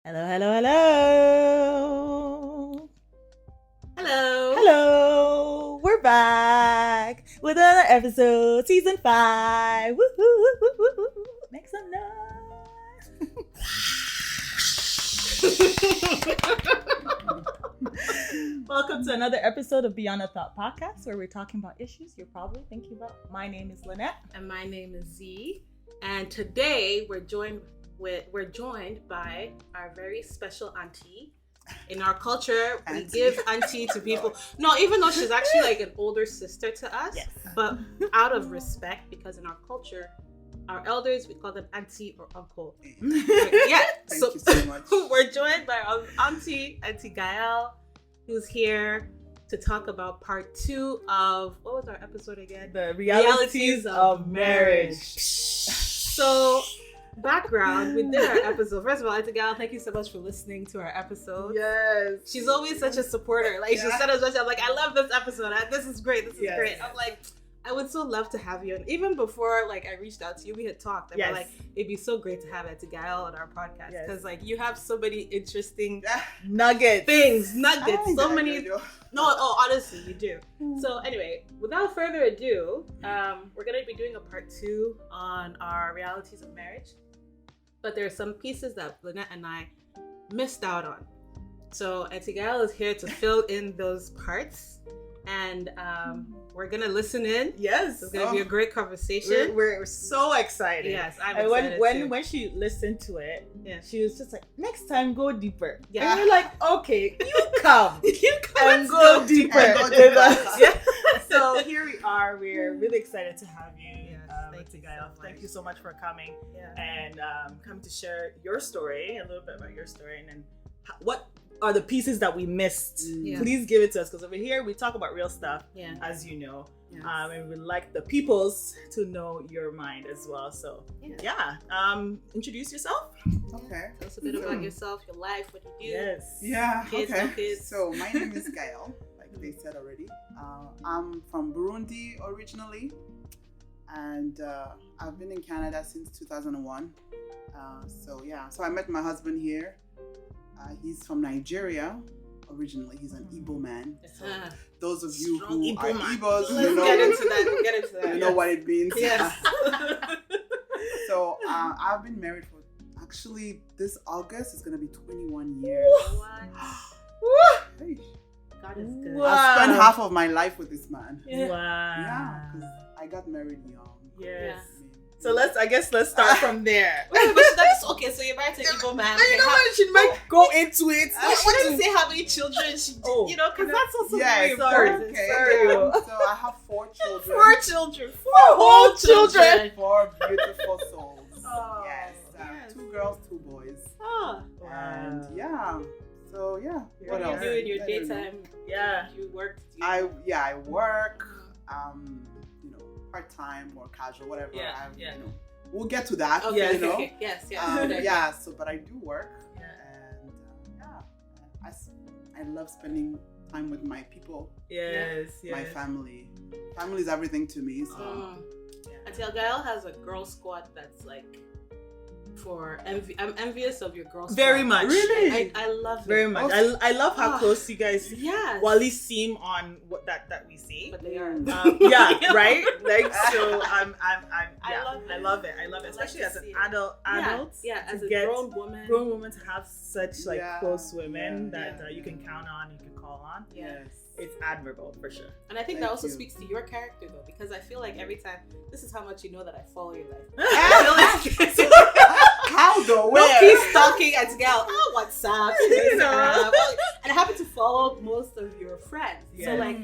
Hello, hello, hello. Hello. Hello. We're back with another episode, season 5. Woo-hoo. Make some noise. Welcome to another episode of Beyond a Thought podcast, where we're talking about issues you're probably thinking about. My name is Lynette. And my name is Z. And today we're joined by our very special auntie. In our culture, we give auntie to people. No, even though she's actually like an older sister to us, Yes. but out of respect, because in our culture, our elders, we call them auntie or uncle. Yeah. Thank you so much. We're joined by our auntie Gaelle, who's here to talk about part 2 of, what was our episode again? The realities of marriage. So, background, we did our episode. First of all, Auntie Gaelle, thank you so much for listening to our episode. Yes. She's always such a supporter. Like, she said as much, I'm like, I love this episode. This is great. This is great. I'm like, I would so love to have you. And even before, like, I reached out to you, we had talked. And we're like, it'd be so great to have Auntie Gaelle on our podcast. Because, like, you have so many interesting nuggets. So many. Honestly, you do. So anyway, without further ado, we're going to be doing a part 2 on our realities of marriage. But there are some pieces that Lynette and I missed out on. So Auntie Gaelle is here to fill in those parts. And we're going to listen in. Yes. It's going to be a great conversation. We're so excited. Yes, I'm and excited when she listened to it, she was just like, next time go deeper. Yeah. And we're like, okay, you come. You come and go deeper with us. Yeah. So here we are. We're really excited to have you. Thank you Gaelle. so Thank much. you so much for coming Yeah. and come to share your story, a little bit about your story, and then what are the pieces that we missed. Yeah. Please give it to us, because over here we talk about real stuff, as you know. Yes. And we'd like the peoples to know your mind as well. So introduce yourself. Okay. Tell us a bit about yourself, your life, what you do. Yes. Yeah. Kids, no Okay. kids. So my name is Gaelle, like they said already. I'm from Burundi originally, and I've been in Canada since 2001. So I met my husband here. He's from Nigeria originally. He's an Igbo man. So those of you Strong who Igbo are man. Igbos, Let's you know, get into that. We'll get into that. you know what it means. Yes. So I've been married for, actually this August is going to be 21 years. What? Hey. God is good. Wow. I spent half of my life with this man. Yeah. Wow. Yeah, because I got married young. Yes. I mean, So let's start from there. Wait, but that's okay. So you're married to an Igbo man. I know what she might go into it. What did you say? How many children she did? Oh. You know, because that's also yeah, very sorry. important. okay. Sorry. So I have 4 children. 4 children. 4 whole children. 4 beautiful souls. Oh, yes. yes. 2 girls, 2 boys. Oh. And so What do you do in your I don't know. daytime? Yeah. You work. I work, part time or casual, whatever. We'll get to that. Okay. You know. Okay. Yes. But I do work, and I love spending time with my people, Yes. my family. Family is everything to me. So Until Gaelle has a girl squad that's like I'm envious of your girl squad. Very much. Really? I love it. Very much. I love how close you guys Yes. well, at least seem on what that we see. But they are. Right? Like, so I love it. Especially like as to an see adult. Yeah, as to a get grown woman. Grown women to have such like Yeah. close women Yeah. that you can count on, you can call on. Yeah. yes. It's admirable for sure. And I think Thank that also you. speaks to your character though, because I feel like every time, this is how much you know that I follow your life. I feel like How though? no Where? keep stalking at Gaelle. Oh, WhatsApp, You know. Instagram. And I happen to follow most of your friends. So Yeah. like,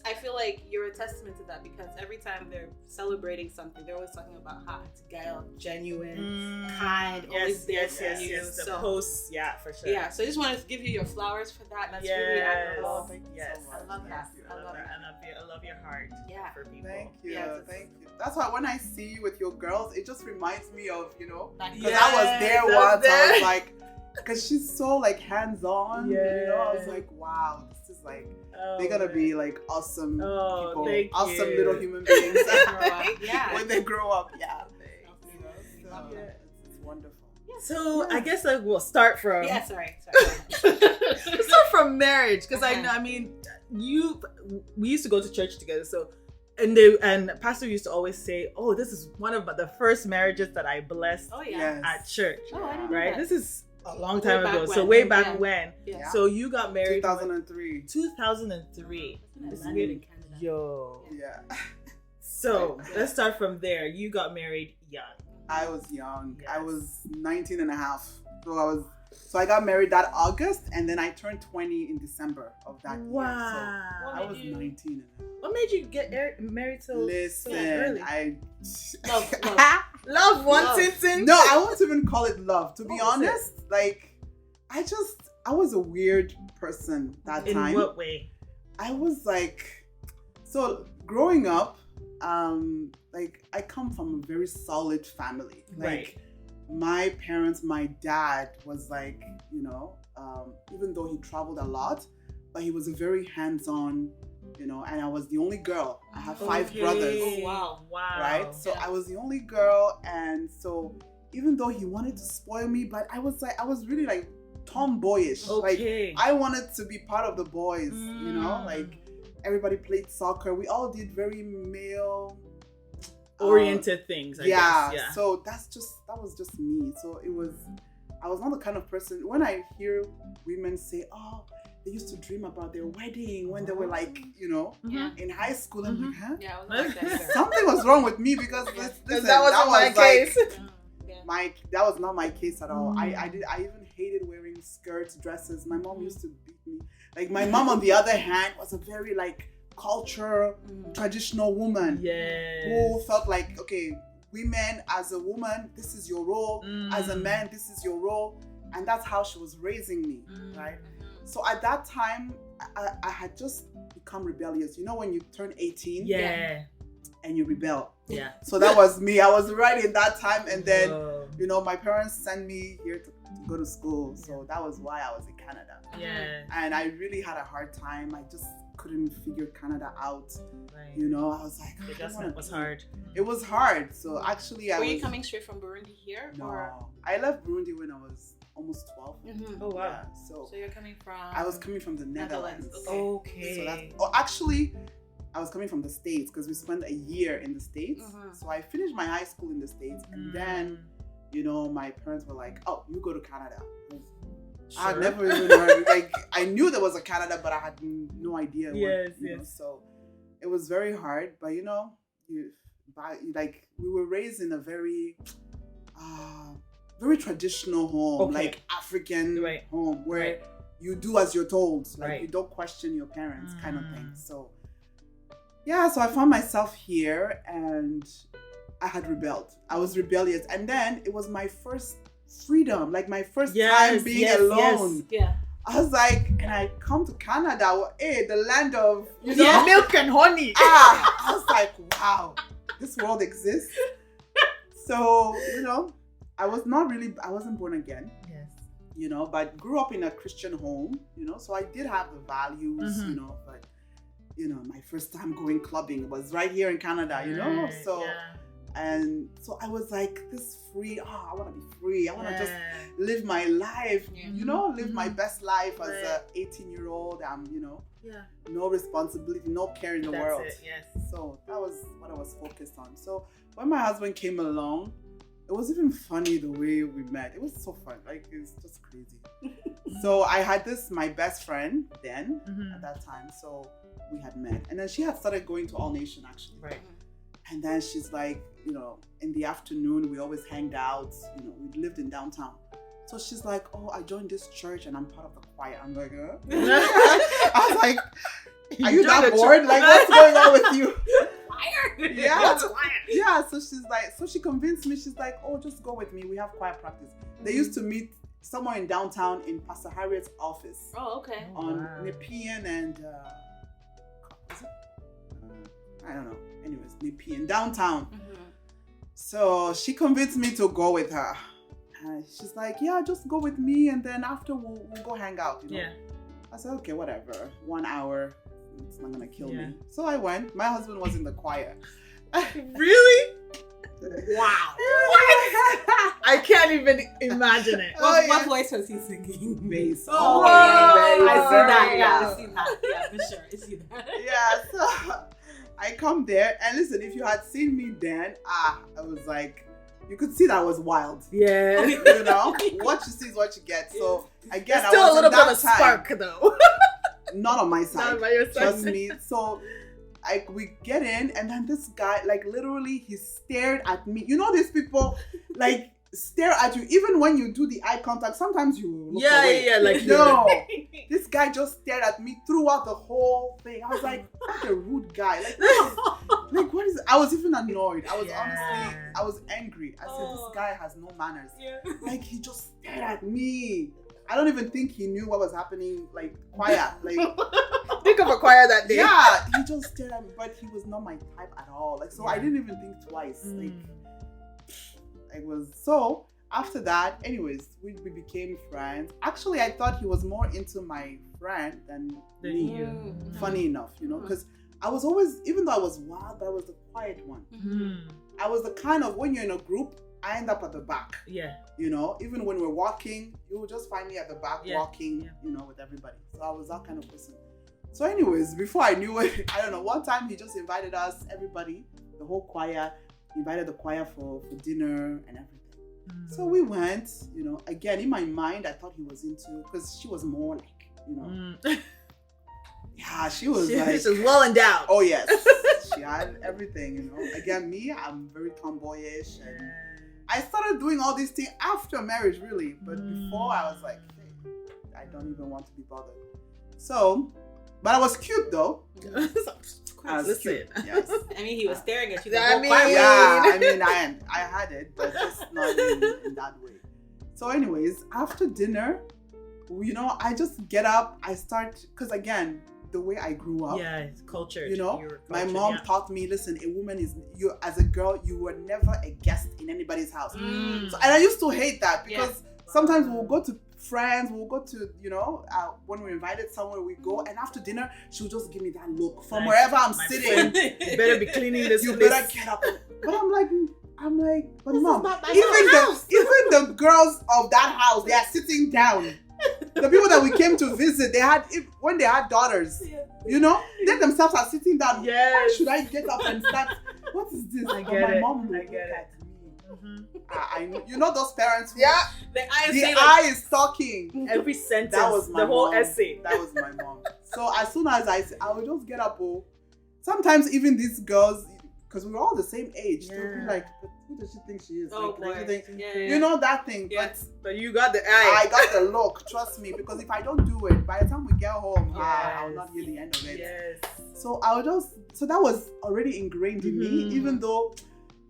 I feel like you're a testament to that, because every time they're celebrating something, they're always talking about how Gaelle, genuine, kind, always there for you. The So posts, for sure. yeah, so I just wanted to give you your flowers for that. That's really admirable. Thank you Yes. so much. I love that. Thank you. I love it. I love your heart. Yeah. For people. Thank you. Yeah, Thank you. That's why when I see you with your girls, it just reminds me of, because Yes, I was there I was once. I there. was like, because she's so like hands-on. I was Yeah. like, wow, this is like, Oh, they're gonna man. be like awesome people, thank awesome you. little human beings Yeah. when they grow up. Yeah. Love So it. it's wonderful. Yeah, So I guess we'll start from sorry. Let's start from marriage, because I know. I mean, we used to go to church together. So, and Pastor used to always say, "Oh, this is one of the first marriages that I blessed at church." Oh, I didn't right. know that. This is a long time ago. When. So way back when. Yeah. So you got married 2003. 2003. This married in Canada. Yo. Yeah. So let's start from there. You got married young. I was young. Yes. I was 19 and a half. So I got married that August, and then I turned 20 in December of that year. Wow. So I was 19 and a half. What made you get married so early? Love wanting things. No, I won't even call it love. To be What was honest, like I was a weird person that time. In what way? I was like, so growing up, like I come from a very solid family. Like Right. my parents, my dad was like, even though he traveled a lot, but he was a very hands-on, and I was the only girl. I have 5 brothers. Oh, wow. Right? So I was the only girl, and so even though he wanted to spoil me, but I was really like tomboyish. Okay. Like I wanted to be part of the boys, like everybody played soccer. We all did very male oriented things, I guess. Yeah. So that was just me. So I was not the kind of person, when I hear women say, oh, they used to dream about their wedding when they were like, in high school. I'm like, huh? Yeah, I was like that. Something was wrong with me because listen, that wasn't my case. That was not my case at all. I even hated wearing skirts, dresses. My mom used to beat me. Like my mom, on the other hand, was a very like cultural, traditional woman who felt like, okay, women, as a woman, this is your role. As a man, this is your role. And that's how she was raising me, right? So at that time, I had just become rebellious. You know when you turn 18? Yeah. And you rebel. Yeah. So that was me. I was right in that time. And then, my parents sent me here to go to school. So that was why I was in Canada. Yeah. And I really had a hard time. I just couldn't figure Canada out. Right. I was like, the adjustment was hard. It was hard. So actually, Were you coming straight from Burundi here? No. Or? I left Burundi when I was almost 12. Oh, wow. Yeah, so you're coming from... I was coming from the Netherlands. Okay. So actually, I was coming from the States because we spent a year in the States. So I finished my high school in the States, and then, my parents were like, "Oh, you go to Canada." I had never even heard. Like, I knew there was a Canada, but I had no idea. Yes. So it was very hard, but we were raised in a very, very traditional home, like African home, where you do as you're told, like you don't question your parents, kind of thing. So. Yeah, so I found myself here and I had rebelled. I was rebellious. And then it was my first freedom, like my first time being alone. Yeah. I was like, and I come to Canada, the land of, milk and honey. I was like, wow, this world exists. So, I wasn't born again. Yes. But grew up in a Christian home, so I did have the values, but my first time going clubbing was right here in Canada, so and so I was like this free, I want to be free, I want to just live my life, live my best life as a 18-year-old. I'm no responsibility, no care in the world. So that was what I was focused on. So when my husband came along, it was even funny the way we met. It was so fun, like it's just crazy. So I had my best friend then at that time, so we had met, and then she had started going to All Nation actually. Right. And then she's like, in the afternoon we always hanged out. We lived in downtown. So she's like, oh, I joined this church and I'm part of the choir. I'm like, huh? I was like, are you that bored? Like, what's going on with you? Choir? Yeah. What's choir? Yeah. So she's like, she convinced me. She's like, oh, just go with me. We have choir practice. They used to meet somewhere in downtown in Pastor Harriet's office. Oh, okay. On Nepean and I don't know. Anyways, Nepean downtown. So she convinced me to go with her. She's like, yeah, just go with me, and then after we'll go hang out. Yeah. I said, okay, whatever. 1 hour. It's not gonna kill me. So I went. My husband was in the choir. Really? Wow. I can't even imagine it. What voice was he singing? Bass. Oh, very, I see that. very Yeah, loud. I see that. Yeah, for sure. I see that. Yeah, so I come there and listen, if you had seen me then, I was like, you could see that I was wild. Yeah. You know, what you see is what you get. So again, Still I was a little in bit of a that time, spark though. not on my side. Not by your side. Trust me. So we get in, and then this guy, like literally, he stared at me. You know, these people, like stare at you even when you do the eye contact. Sometimes you look away. Yeah, like No, this guy just stared at me throughout the whole thing. I was like, what a rude guy. What is? I was even annoyed. I was honestly, I was angry. I said, this guy has no manners. Yeah. Like he just stared at me. I don't even think he knew what was happening. Like quiet, like. Think of a choir that day. Yeah, he just stared at me, but he was not my type at all. Like, so I didn't even think twice. Like, it was so. After that, anyways, we became friends. Actually, I thought he was more into my friend than me. You. Funny enough, you know, because I was always, even though I was wild, but I was the quiet one. I was the kind of, when you're in a group, I end up at the back. Yeah. You know, even when we're walking, you will just find me at the back walking, you know, with everybody. So I was that kind of person. So anyways, before I knew it, I don't know, one time he just invited us, everybody, the whole choir, invited the choir for dinner and everything. So we went, you know, again, in my mind, I thought he was into, because she was more like, you know, yeah, she was She like. was well endowed. Oh yes, she had everything, you know. Again, me, I'm very tomboyish, and I started doing all these things after marriage, really. But before, I was like, hey, I don't even want to be bothered. So, but I was cute though. I was cute. Yes. I mean, he was staring at you. I mean, I had it, but just not in that way. So, anyways, after dinner, you know, I just get up. I start, because again, the way I grew up. Yeah, it's cultured. You know, my mom taught me, listen, a woman is, you as a girl, you were never a guest in anybody's house. So, and I used to hate that because sometimes we'll go to friends, we'll go to, you know, when we're invited somewhere, we go, and after dinner, she'll just give me that look from wherever I'm sitting. You better be cleaning this You place. better get up. But I'm like, but This mom, is not my even the girls of that house, they are sitting down. The people that we came to visit, when they had daughters, you know, they themselves are sitting down. Yes. Why should I get up and start? What is this? I But get my it. mom will I look get it. at me. You know those parents who, The eye the is eye is talking. Every sentence, That was my the whole mom. essay. That was my mom. So as soon as I would just get up. Oh, sometimes even these girls, because we were all the same age, they'll be like, but who does she think she is? Oh, like, boy. they think, Yeah. you know that thing. Yeah. But you got the eye. I got the look, trust me, because if I don't do it, by the time we get home, I will not hear the end of it. Yes. So so that was already ingrained in me, even though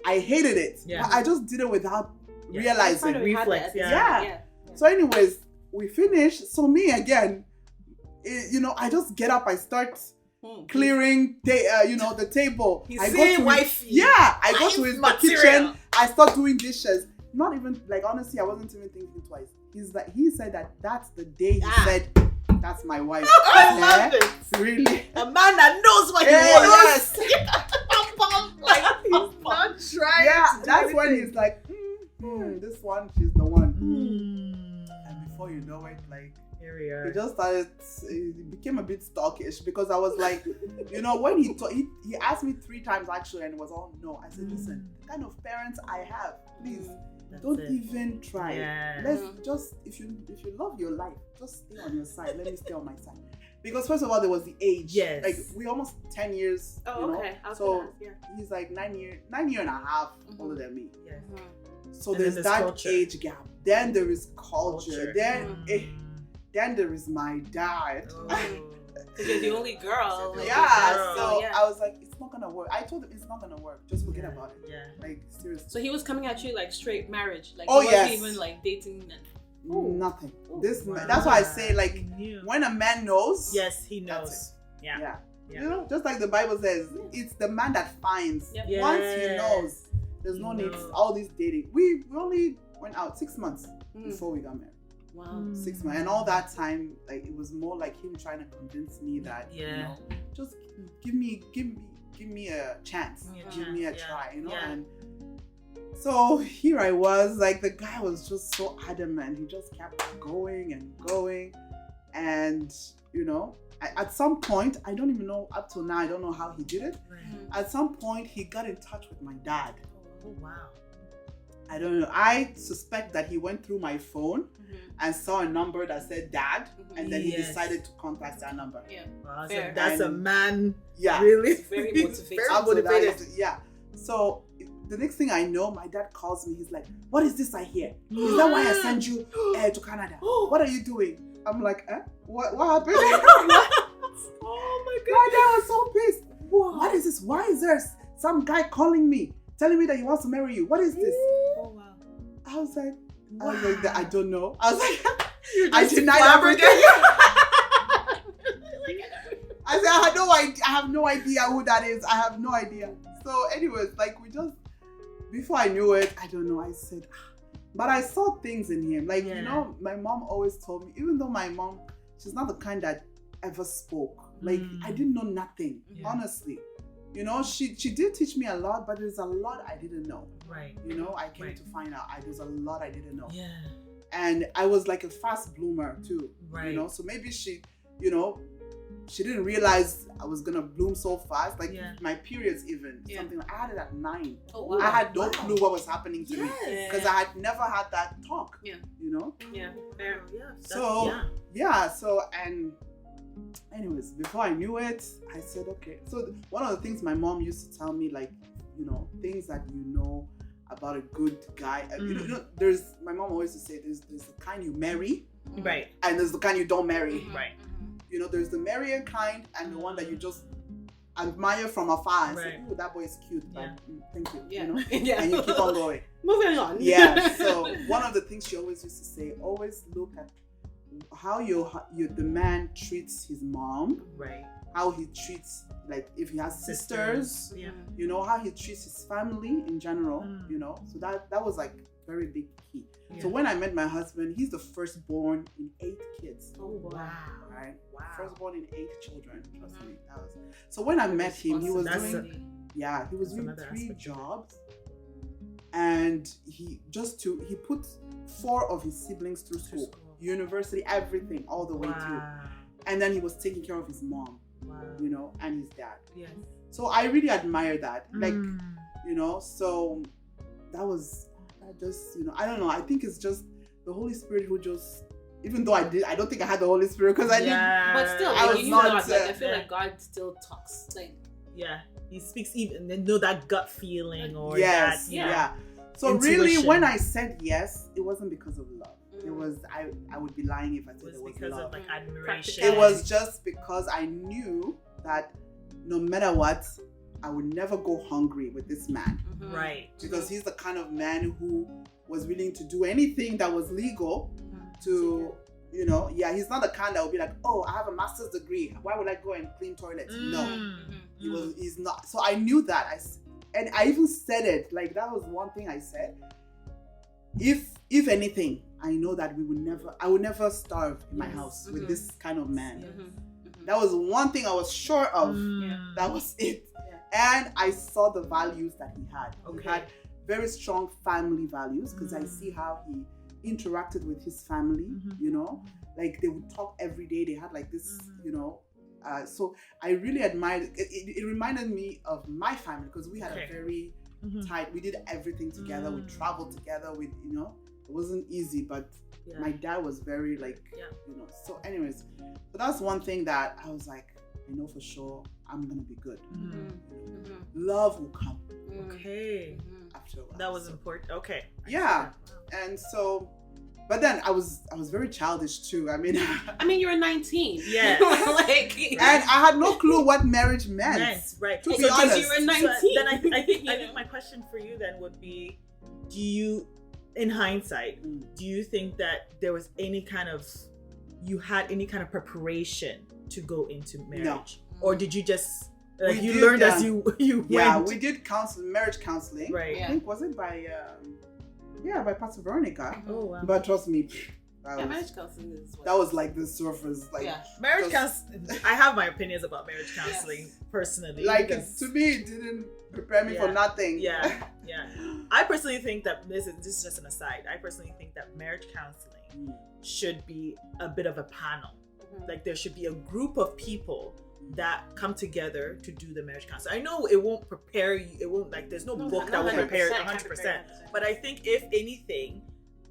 I hated it. Yeah. But I just did it without realizing. Reflex, Yeah. So anyways, we finished. So me again, you know, I just get up, I start clearing the table. He's I go saying to wifey. I go to Wife the material. kitchen, I start doing dishes. Not even, like, honestly, I wasn't even thinking twice. He said that's the day he said, that's my wife. I love it. Really? A man that knows what he Yes. wants. Like, he's not trying to do that's when anything. he's like, this one, she's the one. And before you know it, like, Here we are. it became a bit stalkish, because I was like, you know, when he asked me 3 times actually, and it was all no. I said, listen, the kind of parents I have, please don't even try. Yeah. Let's just, if you love your life, just stay on your side. Let me stay on my side. Because first of all, there was the age. Yes. Like, we almost 10 years. Oh, you know? okay. I was So gonna ask, he's like 9 year and a half older than me. Yes. So And there's then that there's culture. age gap. Then there is culture. Culture. Then there is my dad. because you're the only girl. Like, Yeah, girl. so yeah. I was like, it's not gonna work. I told him it's not gonna work. Just forget about it. Yeah. Like, seriously. So he was coming at you like straight marriage. Like, Oh, he wasn't yes. even like dating. Nothing. Ooh. That's why I say, like, He knew. when a man knows, Yes, he That's knows. Yeah. yeah. Yeah. You know, just like the Bible says, it's the man that finds. Yep. Once he Yes. knows, there's He no need knows. all this dating. We only went out 6 months Mm. before we got married. Wow. 6 months, and all that time, like, it was more like him trying to convince me that, you Yeah. know, just give me a chance, give me a try, you know. Yeah. And So here I was, like the guy was just so adamant. He just kept going and going. And, you know, at some point, I don't even know, up till now, I don't know how he did it. Right. At some point, he got in touch with my dad. Oh, wow. I don't know. I suspect that he went through my phone and saw a number that said dad, and then he decided to contact that number. Yeah. Wow, so that's a man. Yeah. Really? Very motivated. Very motivated. Yeah. So the next thing I know, my dad calls me. He's like, "What is this I hear? Is that why I sent you to Canada? What are you doing?" I'm like, What happened?" Oh my My dad was so pissed. What is this? Why is there some guy calling me, telling me that he wants to marry you? What is this? Oh wow. I was like, Wow. I don't know. I was like, You're I just denied flabbergasted. everything. I said, I had no idea. I have no idea who that is. I have no idea. So, anyways, like before I knew it, I don't know. I said, but I saw things in him. Like, you know, my mom always told me, even though my mom, she's not the kind that ever spoke. Like, I didn't know nothing, honestly. You know, she did teach me a lot, but there's a lot I didn't know. Right. You know, I came to find out there's a lot I didn't know. Yeah. And I was like a fast bloomer too. Right. You know, so maybe she, you know, she didn't realize I was gonna bloom so fast. Like my periods even. Something like, I had it at 9. Oh wow. I had no clue what was happening to me. Yes. Because I had never had that talk. Yeah. You know? Yeah. Fair. Yeah. So and anyways, before I knew it, I said, okay. So one of the things my mom used to tell me, like, you know, things that you know about a good guy. You know, my mom always used to say, there's the kind you marry, right, and there's the kind you don't marry. right. You know, there's the marrying kind and the one that you just admire from afar and say, "Oh, that boy is cute, but thank you." Yeah. You know, Yeah. and you keep on going. Moving on. Yeah. So one of the things she always used to say, always look at how the man treats his mom, right? How he treats, like, if he has sisters, you know, how he treats his family in general, you know. So that was like very big key. So when I met my husband, he's the firstborn in 8 kids. Oh wow. Right? Wow. Firstborn in 8 children. Trust me. So when I met him, he was doing 3 jobs. And he put 4 of his siblings through school, university, everything, all the way through. And then he was taking care of his mom, you know, and his dad. Yes. So I really admire that. Like, you know, so that just, you know, I don't know. I think it's just the Holy Spirit who just, even though I don't think I had the Holy Spirit because I didn't. But still, I was not. I feel like God still talks. Like, he speaks even, and know that gut feeling or yes, that, So intuition. really, when I said yes, it wasn't because of love. It was I would be lying if I said it was because love. of like admiration. It was just because I knew that no matter what, I would never go hungry with this man. Right. Because he's the kind of man who was willing to do anything that was legal to, you know, he's not the kind that would be like, oh, I have a master's degree. Why would I go and clean toilets? No. He's not. So I knew that. And I even said it. Like, that was one thing I said. If anything, I know that I would never starve in my house with this kind of man. That was one thing I was sure of. That was it. And I saw the values that he had. He had very strong family values because I see how he interacted with his family, you know, like they would talk every day. They had like this, you know, so I really admired it. It reminded me of my family because we had a very tight, we did everything together. We traveled together with, you know, it wasn't easy, but my dad was very like, you know, so anyways, so that's one thing that I was like, I know for sure I'm gonna be good. Love will come. Okay. After a while. That was important. Okay. Yeah. And so, but then I was very childish too. I mean, you were 19. Yeah. And I had no clue what marriage meant. Right. To be honest. You were 19. So then I think my question for you then would be, do you, in hindsight, do you think that there was you had any kind of preparation to go into marriage? No. Or did you just, like, you learned as you went? Yeah, we did marriage counseling. Right. I think, was it by Pastor Veronica. Oh, wow. But trust me, marriage counseling is that was like the surface. Like, marriage counseling, I have my opinions about marriage counseling personally. Like, to me, it didn't prepare me for nothing. Yeah. I personally think that this is just an aside. I personally think that marriage counseling should be a bit of a panel. Like there should be a group of people that come together to do the marriage counseling. I know it won't prepare you. It won't there's no book that will prepare it 100%. But I think if anything,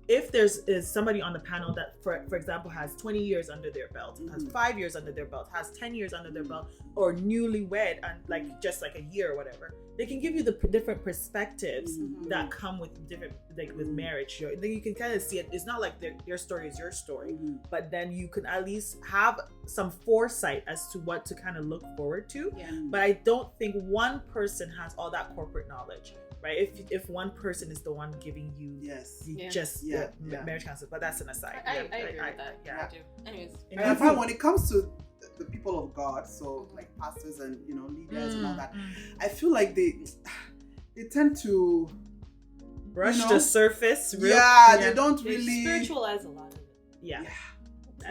if is somebody on the panel that, for example, has 20 years under their belt, has 5 years under their belt, has 10 years under their belt, or newlywed and just a year or whatever, they can give you the different perspectives that come with different, with marriage. Then you can kind of see it. It's not like your story is your story, but then you can at least have some foresight as to what to kind of look forward to. Yeah. But I don't think one person has all that corporate knowledge. Right, if one person is the one giving you marriage counseling, but that's an aside. I agree with that. Yeah, I do. Anyways, and I find when it comes to the people of God, so like pastors and leaders and all that, I feel like they tend to brush the surface. They don't really spiritualize a lot of it. Yeah.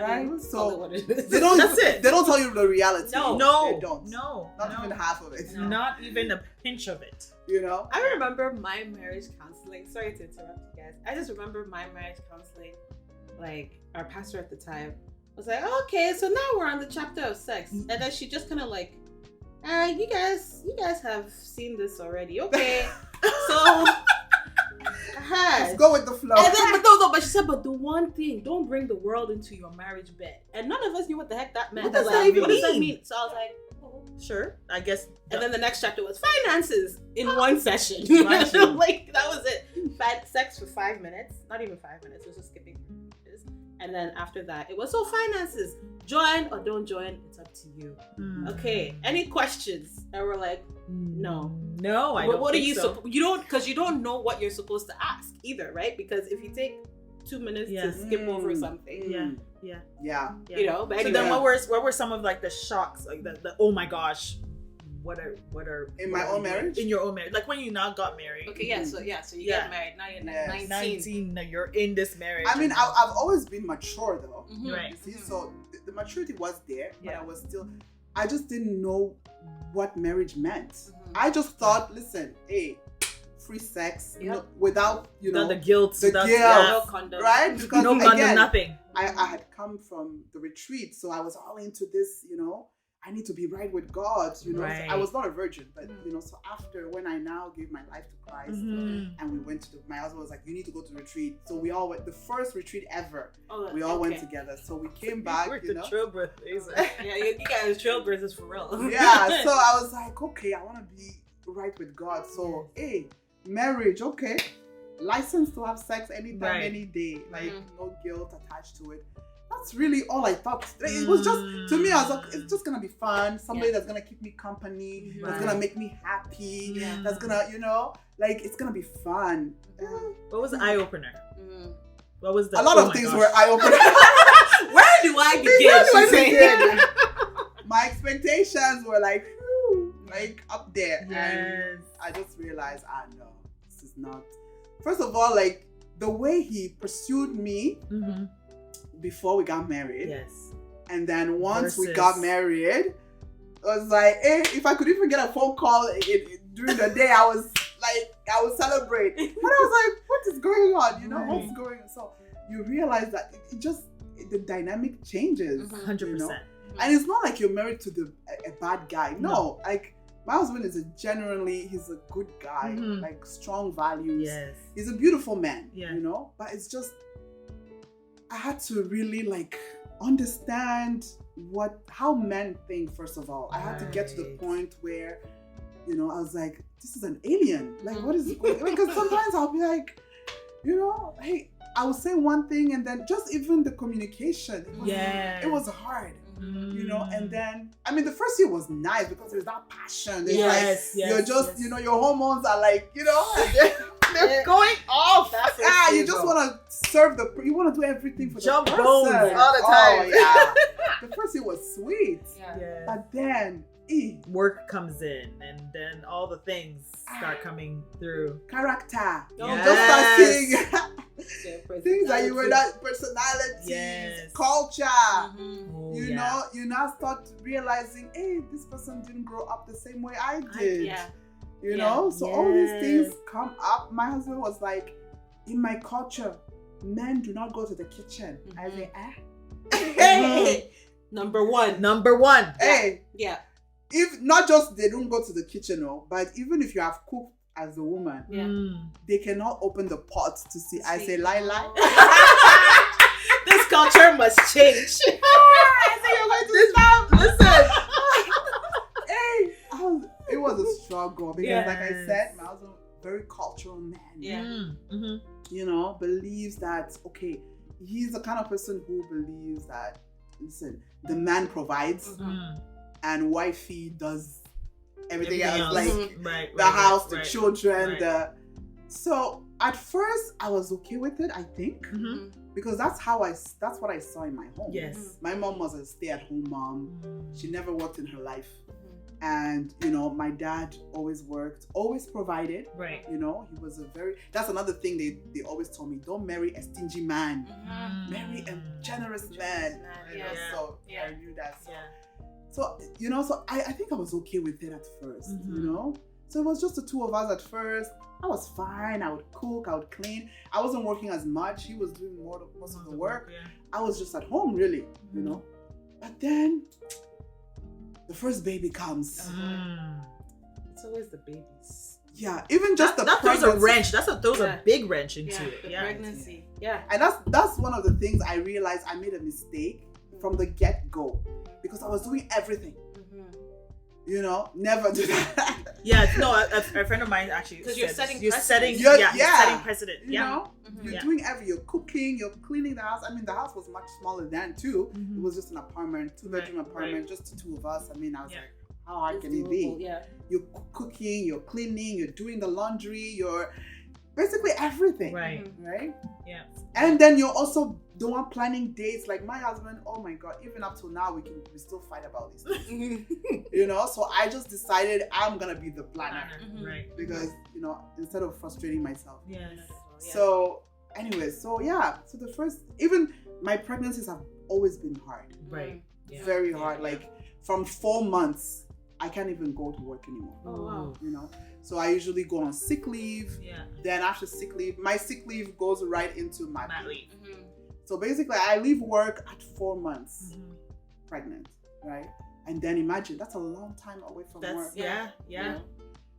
Right, so they don't. That's it. They don't tell you the reality. No, they don't. Not even half of it. No. Not even a pinch of it. I remember my marriage counseling. Sorry to interrupt you guys. I just remember my marriage counseling. Like our pastor at the time was like, "Okay, so now we're on the chapter of sex," and then she just kind of like, "You guys have seen this already, okay?" So. Let's go with the flow. And then, but she said, but the one thing, don't bring the world into your marriage bed. And none of us knew what the heck that meant. What does that mean? So I was like, oh. Sure, I guess. And then the next chapter was finances in one session. That was it. Sex for 5 minutes. Not even 5 minutes. It was just skipping this. And then after that, it was finances. Join or don't join, it's up to you. Okay. Any questions? And we're like, no, I don't. What are you? You don't, because you don't know what you're supposed to ask either, right? Because if you take 2 minutes to skip over something, yeah. But anyway. So then, what were some of the shocks, the oh my gosh, what are in my own marriage? In your own marriage, like when you now got married. Okay, so you get married. Now you're 19. Now you're in this marriage. I mean, I've always been mature though, right? See, so the maturity was there, but I just didn't know what marriage meant. I just thought, listen, hey, free sex, without the guilt, no condom, right? Because no condom, nothing. I had come from the retreat, so I was all into this, I need to be right with God, Right. So I was not a virgin, but so after, when I now gave my life to Christ, and we went to my husband was like, you need to go to retreat. So we all went, the first retreat ever. We all went together. So we came back, We're the trailblazers. You guys trailblazers for real. Yeah. So I was like, okay, I want to be right with God. So hey, marriage, okay, license to have sex anytime, any day, no guilt attached to it. That's really all I thought. It was just, to me, I was like, it's just gonna be fun. Somebody that's gonna keep me company, that's gonna make me happy, that's gonna, it's gonna be fun. What was the eye opener? What was a lot of things were eye opener. Where do I begin? My expectations were up there, and I just realized, no, this is not. First of all, the way he pursued me. Before we got married, and then once we got married, I was like, hey, if I could even get a phone call during the day, I would celebrate. But I was like, what is going on? What's going on? So you realize that the dynamic changes, 100%. And it's not like you're married to a bad guy. No, my husband is he's a good guy, strong values. Yes, he's a beautiful man. But it's just, I had to really understand how men think. First of all, I had to get to the point where, I was like, this is an alien. What is it? Because sometimes I'll be like, hey, I will say one thing, and then just even the communication, it was hard. And then, I mean, the first year was nice because there's that passion. There's you're just, your hormones are they're going off. You just want to serve you want to do everything for jump the person. Bones all the time. Oh, yeah. The first year was sweet. But then work comes in, and then all the things start coming through. Character. Just start seeing things that you were not, personalities, culture. You now start realizing, hey, this person didn't grow up the same way I did. You know? So all these things come up. My husband was like, in my culture, men do not go to the kitchen. I say, Hey, number one. Hey. Yeah. If not just they don't go to the kitchen, but even if you have cooked as a woman, they cannot open the pot to see. I say, lie. This culture must change. I say, you're going to stop. Listen. Hey, it was a struggle because, like I said, my husband, very cultural man. Yeah. You know, believes that, okay, he's the kind of person who believes that, listen, the man provides and wifey does everything else. Like the house, the children, So at first I was okay with it, I think. Because that's what I saw in my home. Yes. My mom was a stay-at-home mom. She never worked in her life. And, you know, my dad always worked, always provided. Right. You know, he was that's another thing they always told me, don't marry a stingy man. Marry a generous man. So I knew that. So, you know, so I think I was okay with it at first, you know. So it was just the two of us at first. I was fine. I would cook, I would clean. I wasn't working as much. He was doing most of the work. I was just at home, really, you know. But then the first baby comes. It's always the babies. Yeah, even just that throws a wrench. That throws a big wrench into it. The pregnancy. Yeah. And that's one of the things I realized I made a mistake from the get-go because I was doing everything. You know, never do that. A friend of mine actually. Because you're setting precedent. You know, you're doing you're cooking, you're cleaning the house. I mean, the house was much smaller then too. It was just an apartment, 2-bedroom apartment, just the two of us. I mean, I was like, how hard can it be? Yeah. You're cooking, you're cleaning, you're doing the laundry, you're basically everything. Right. Yeah. And then you're also the one planning dates. Like my husband, oh my God, even up till now, we still fight about these things. You know, so I just decided I'm gonna be the planner. Right. Because, you know, instead of frustrating myself. Yes. So anyway, so the first, even my pregnancies have always been hard. Right. Very hard. Like from 4 months, I can't even go to work anymore. Oh wow. You know, so I usually go on sick leave. Yeah. Then after sick leave, my sick leave goes right into my leave. So basically, I leave work at 4 months pregnant, right? And then imagine that's a long time away from work. Yeah. You know?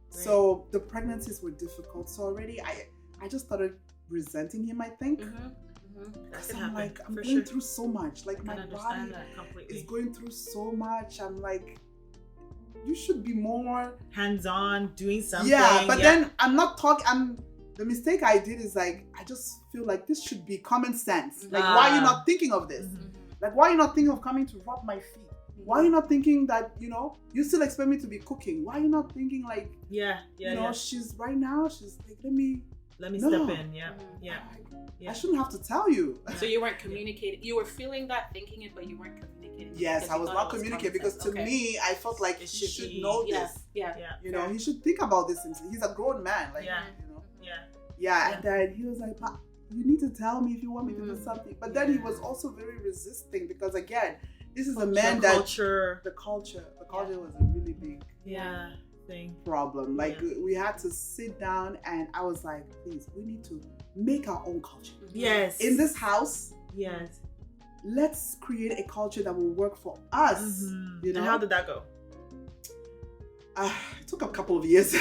So the pregnancies were difficult. So already, I just started resenting him. I think. Because I'm like, I'm going through so much. Like my body is going through so much. I'm like, you should be more hands-on, doing something. Yeah, but then I'm not talking. The mistake I did is like, I just feel like this should be common sense. Like, why are you not thinking of this? Like, why are you not thinking of coming to rub my feet? Why are you not thinking that, you know, you still expect me to be cooking? Why are you not thinking like, you know, she's like, let me step in. I shouldn't have to tell you. So you weren't communicating. You were feeling that, thinking it, but you weren't communicating. Yes, I was not communicating because to me, I felt like he should know this. Yeah. You know, he should think about this himself. He's a grown man. Like, you know. Yeah. And then he was like, you need to tell me if you want me to do something. But then he was also very resisting because again, this is a man that the culture was a really big problem. Like we had to sit down and I was like, please, we need to make our own culture. Yes. In this house. Yes. Let's create a culture that will work for us. You know? And how did that go? It took a couple of years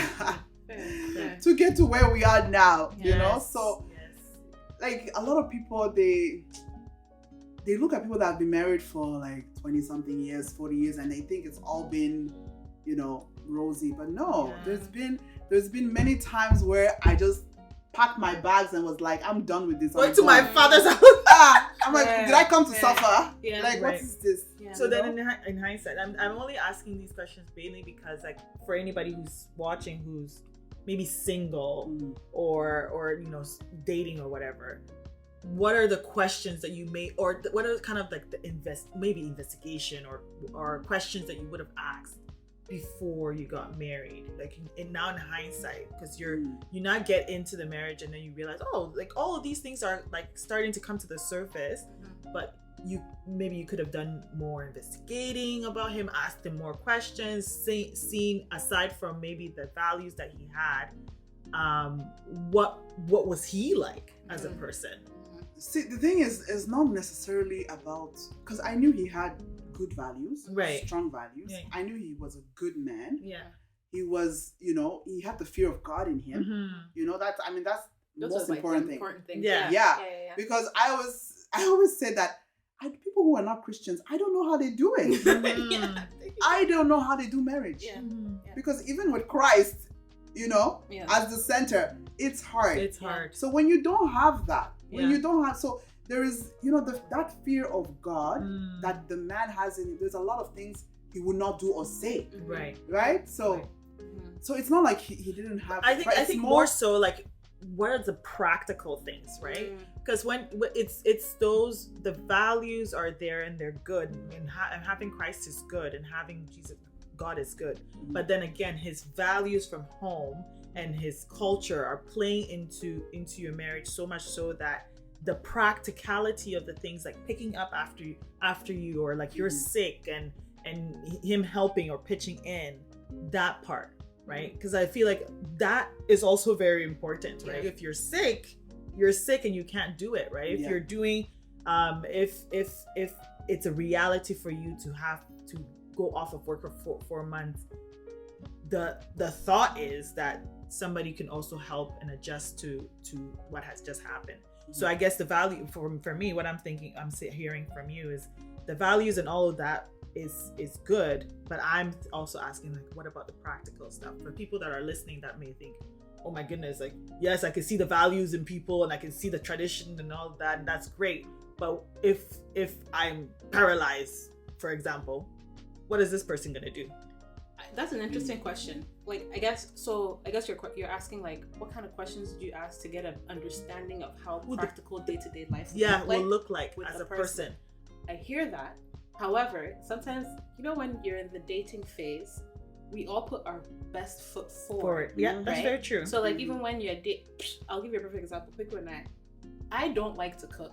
to get to where we are now. You know, so like a lot of people they look at people that have been married for like 20 something years, 40 years, and they think it's all been, you know, rosy. But no, there's been many times where I just packed my bags and was like, I'm done with this. Going to my father's house. I'm like, did I come to suffer? Like, what is this? So then in hindsight, I'm only asking these questions mainly because like for anybody who's watching who's maybe single or you know, dating or whatever, what are the questions that you may, or what are kind of like the investigation or questions that you would have asked before you got married, like now in hindsight, because you not get into the marriage and then you realize, oh, like all of these things are like starting to come to the surface, but you could have done more investigating about him, asked him more questions, seen aside from maybe the values that he had, what was he like as a person? See, the thing is not necessarily about, because I knew he had good values, right? Strong values. Yeah. I knew he was a good man. Yeah. He was, he had the fear of God in him. Mm-hmm. That's the Those most are important the thing. important things. Yeah. Because I always say that people who are not Christians, I don't know how they do it. Yeah. I don't know how they do marriage. Yeah. Because even with Christ, as the center, it's hard. It's hard. So when you don't have that, so there is, that fear of God that the man has in him. There's a lot of things he would not do or say. Right? So it's not like he didn't have. I think more so like, what are the practical things, right? Because when it's those, the values are there and they're good, and having Christ is good, and having God is good. But then again, his values from home and his culture are playing into your marriage, so much so that the practicality of the things, like picking up after you, or like you're sick and him helping or pitching in, that part, right? Because I feel like that is also very important, right? If you're sick and you can't do it, right? If you're doing if it's a reality for you to have to go off of work for 4 months, the thought is that somebody can also help and adjust to what has just happened. So I guess the value for me, what I'm hearing from you is the values and all of that is good, but I'm also asking, like, what about the practical stuff for people that are listening that may think, oh my goodness, like, yes, I can see the values in people and I can see the tradition and all of that, and that's great, but if I'm paralyzed, for example, what is this person gonna do? That's an interesting question. Like, I guess you're asking, like, what kind of questions do you ask to get an understanding of how practical day-to-day life will look like as a person. I hear that. However, sometimes, when you're in the dating phase, we all put our best foot forward. Yeah, right? That's very true. So, like, even when you're I'll give you a perfect example. Pico and I don't like to cook.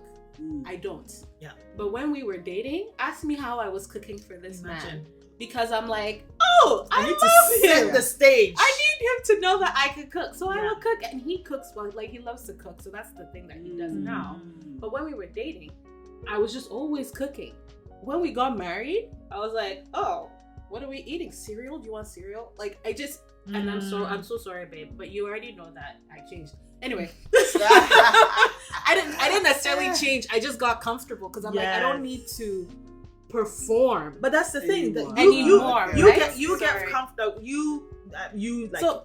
I don't. Yeah. But when we were dating, ask me how I was cooking for this man. Because I'm like, I need love to set him. the stage. I need him to know that I can cook. So I will cook, and he cooks well. Like, he loves to cook. So that's the thing that he does now. But when we were dating, I was just always cooking. When we got married, I was like, oh, what are we eating? Cereal? Do you want cereal? Like, and I'm so sorry, babe, but you already know that I changed. Anyway, I didn't necessarily change. I just got comfortable because I'm like, I don't need to perform. But that's the thing, that you get comfortable.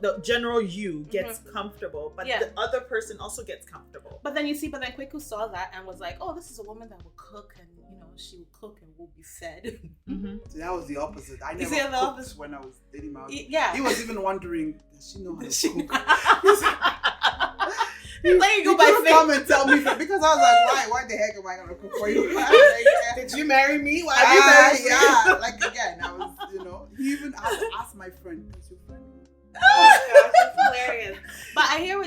The general you gets comfortable, but the other person also gets comfortable. But then Kweku saw that and was like, oh, this is a woman that will cook, and she will cook and will be fed. So that was the opposite. I never cooked when I was dating my husband. He was even wondering, does she know how to cook? Let you go by faith. Come and tell me, because I was like, why the heck am I gonna cook for you? Did you marry me? Why are you married? Yeah, like, again, I was, he even asked my friend, "Is your friend?" Oh gosh, that's hilarious. But I hear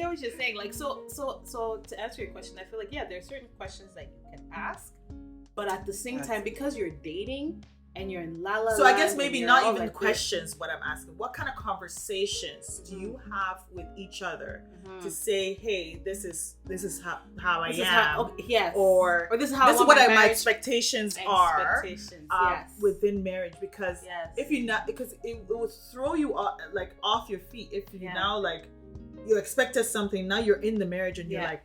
what you're saying. Like, so to answer your question, I feel like there's certain questions that you can ask, but at the same time, because you're dating and you're in la la. So I guess maybe not even questions. What I'm asking, what kind of conversations do you have with each other to say, hey, this is how I am, or this is what my expectations are within marriage, because if you not, because it will throw you off your feet if you now you expected something, now you're in the marriage and you're like,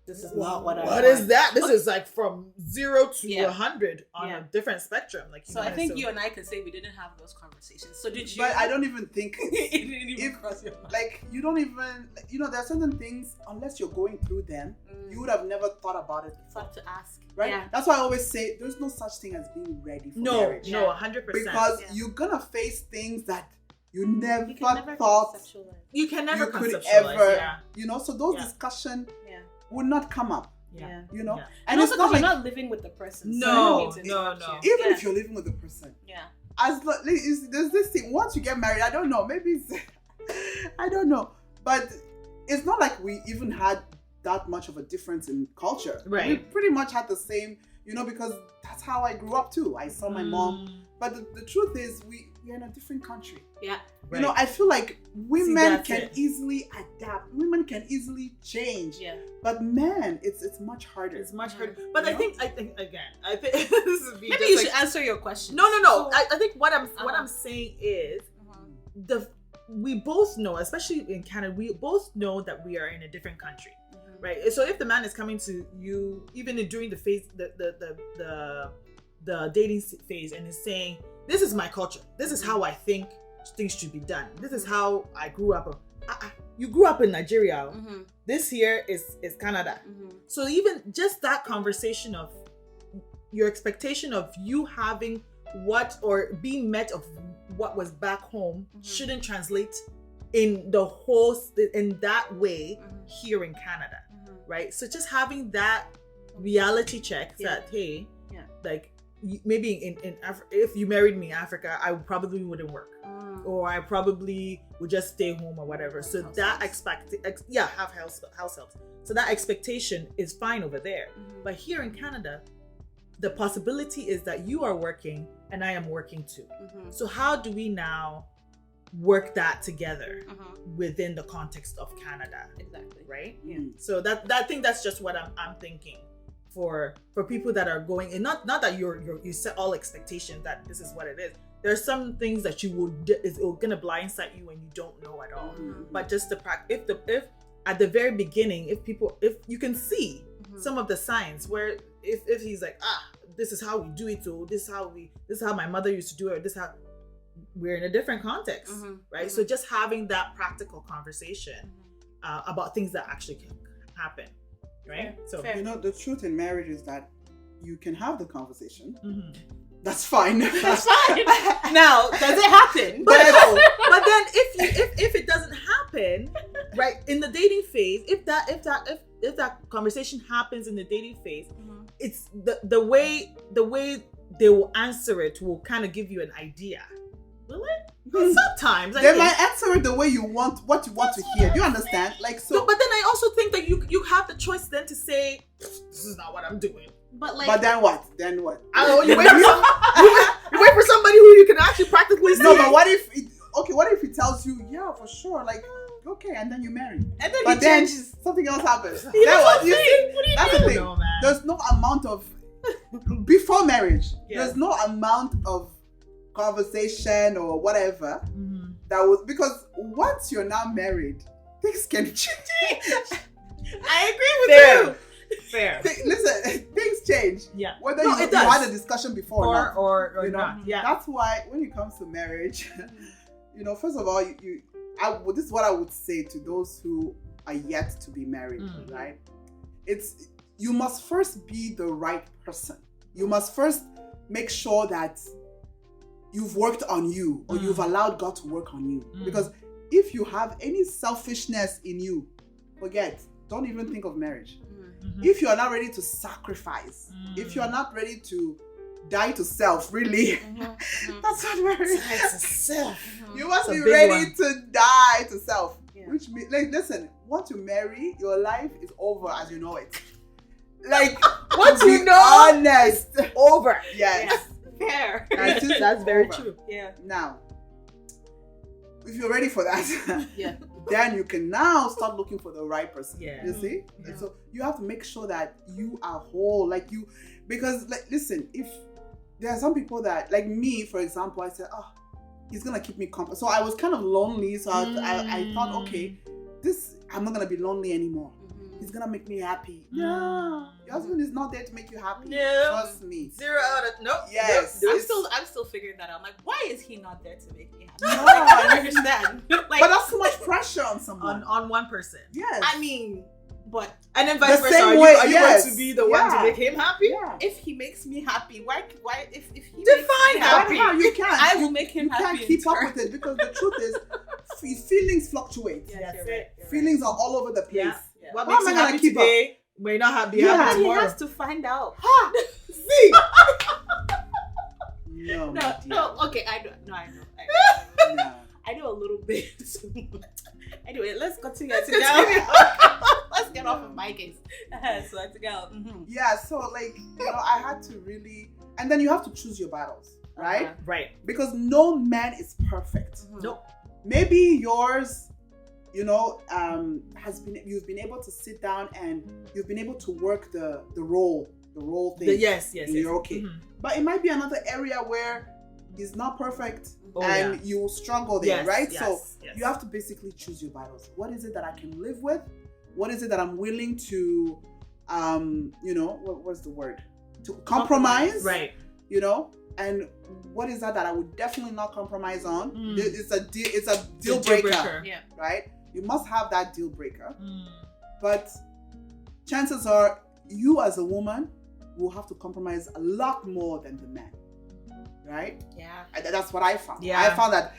this is not what I want. What is that? This is like from 0 to 100 on a different spectrum. Like, I think you and I can say we didn't have those conversations. So did you? But I don't even think it didn't even cross your mind. Like, you don't even, there are certain things, unless you're going through them, you would have never thought about it before. Thought to ask. Right? Yeah. That's why I always say there's no such thing as being ready for marriage. No, 100%. Because you're gonna face things that you never thought you can never could conceptualize. ever, so those discussions would not come up. And and also it's not you're not living with the person. No. Even if you're living with the person, there's this thing. Once you get married, I don't know, maybe it's I don't know, but it's not like we even had that much of a difference in culture. Right. We pretty much had the same because that's how I grew up too. I saw my mom. But the truth is, we're in a different country. Yeah. Right. I feel like women can easily adapt. Women can easily change. Yeah. But men, it's much harder. It's much harder. But I think again, this is maybe you should answer your question. No. So, I think what I'm saying is we both know, especially in Canada, we both know that we are in a different country. Right. So if the man is coming to you, even during the phase, the dating phase, and is saying, "This is my culture. This is how I think things should be done. This is how I grew up." You grew up in Nigeria. This here is Canada. So even just that conversation of your expectation of you having what or being met of what was back home shouldn't translate in that way here in Canada. Right? So just having that reality check that, hey, like maybe in if you married me in Africa, I probably wouldn't work, or I probably would just stay home or whatever. So that have house helps. So that expectation is fine over there. But here in Canada, the possibility is that you are working and I am working too. So how do we now work that together within the context of Canada? Exactly. Right? Yeah. So that I think that's just what I'm thinking for people that are going, and not that you set all expectations that this is what it is. There's some things that is gonna blindside you and you don't know at all. But just the if at the very beginning, if you can see some of the signs where if he's like, this is how we do it, so this is how my mother used to do it, or this is how we're in a different context, right? So just having that practical conversation about things that actually can happen, right? Fair. The truth in marriage is that you can have the conversation. That's fine. That's fine. Now, does it happen? But then if it doesn't happen, right, in the dating phase, if that conversation happens in the dating phase, it's the way they will answer it will kind of give you an idea. Will it? Sometimes they might answer it the way you want, what you want to hear. Do you understand? Like so. But then I also think that you have the choice then to say, this is not what I'm doing. But then what? I don't know. You wait for somebody who you can actually practically see. No, but what if he tells you, yeah, for sure, like, okay, and then you marry, and then changes, something else happens. What do you That's do? the thing. No, man. There's no amount of before marriage. There's no amount of conversation or whatever that was, because once you're now married, things can change. I agree with you. Fair. Listen, things change. Yeah. Whether you had a discussion before or not. not. Yeah. That's why when it comes to marriage, first of all, this is what I would say to those who are yet to be married, right? You must first be the right person. You must first make sure that you've worked on you, or you've allowed God to work on you. Because if you have any selfishness in you, don't even think of marriage. If you are not ready to sacrifice, if you are not ready to die to self, really, that's not marriage. You must be ready to die to self. Yeah. Which means, listen, once you marry, your life is over as you know it. Like, once you know, honest, over. Yes. Fair. That's very true. Yeah. Now, if you're ready for that, then you can now start looking for the right person. Yeah. You see? Yeah. So you have to make sure that you are whole, because listen, if there are some people that, like me, for example, I said, he's gonna keep me company. So I was kind of lonely. So I thought, okay, I'm not gonna be lonely anymore. He's gonna make me happy. No, your husband is not there to make you happy. No, trust me. 0 out of no. Yes, I'm still figuring that out. I'm like, why is he not there to make me happy? No, I don't understand. But that's too much pressure on someone. On one person. Yes. I mean, but and then vice versa. Are you going to be the one to make him happy? Yeah. If he makes me happy, why? If he define happy, you can't. I will make him happy. You can't keep up with it, because the truth is, feelings fluctuate. Yes, right. Feelings are all over the place. Yeah. What makes you happy today may not happy tomorrow. He has to find out. See. No. Okay, I know. No. I know a little bit. Anyway, let's continue. Let's get off of my case. So that's a girl. Mm-hmm. Yeah, so like, I had to really, and then you have to choose your battles, right? Right. Because no man is perfect. Mm-hmm. Nope. Maybe yours, you've been able to sit down and you've been able to work the role thing. Yes. You're okay. Mm-hmm. But it might be another area where it's not perfect you will struggle there, Yes, right? yes, So yes. you have to basically choose your battles. What is it that I can live with? What is it that I'm willing to, what's the word? To compromise. Right. And what is that I would definitely not compromise on? Mm. It's a deal breaker. Yeah. Right? You must have that deal breaker. Mm. But chances are you as a woman will have to compromise a lot more than the man. Right? Yeah. That's what I found. Yeah. I found that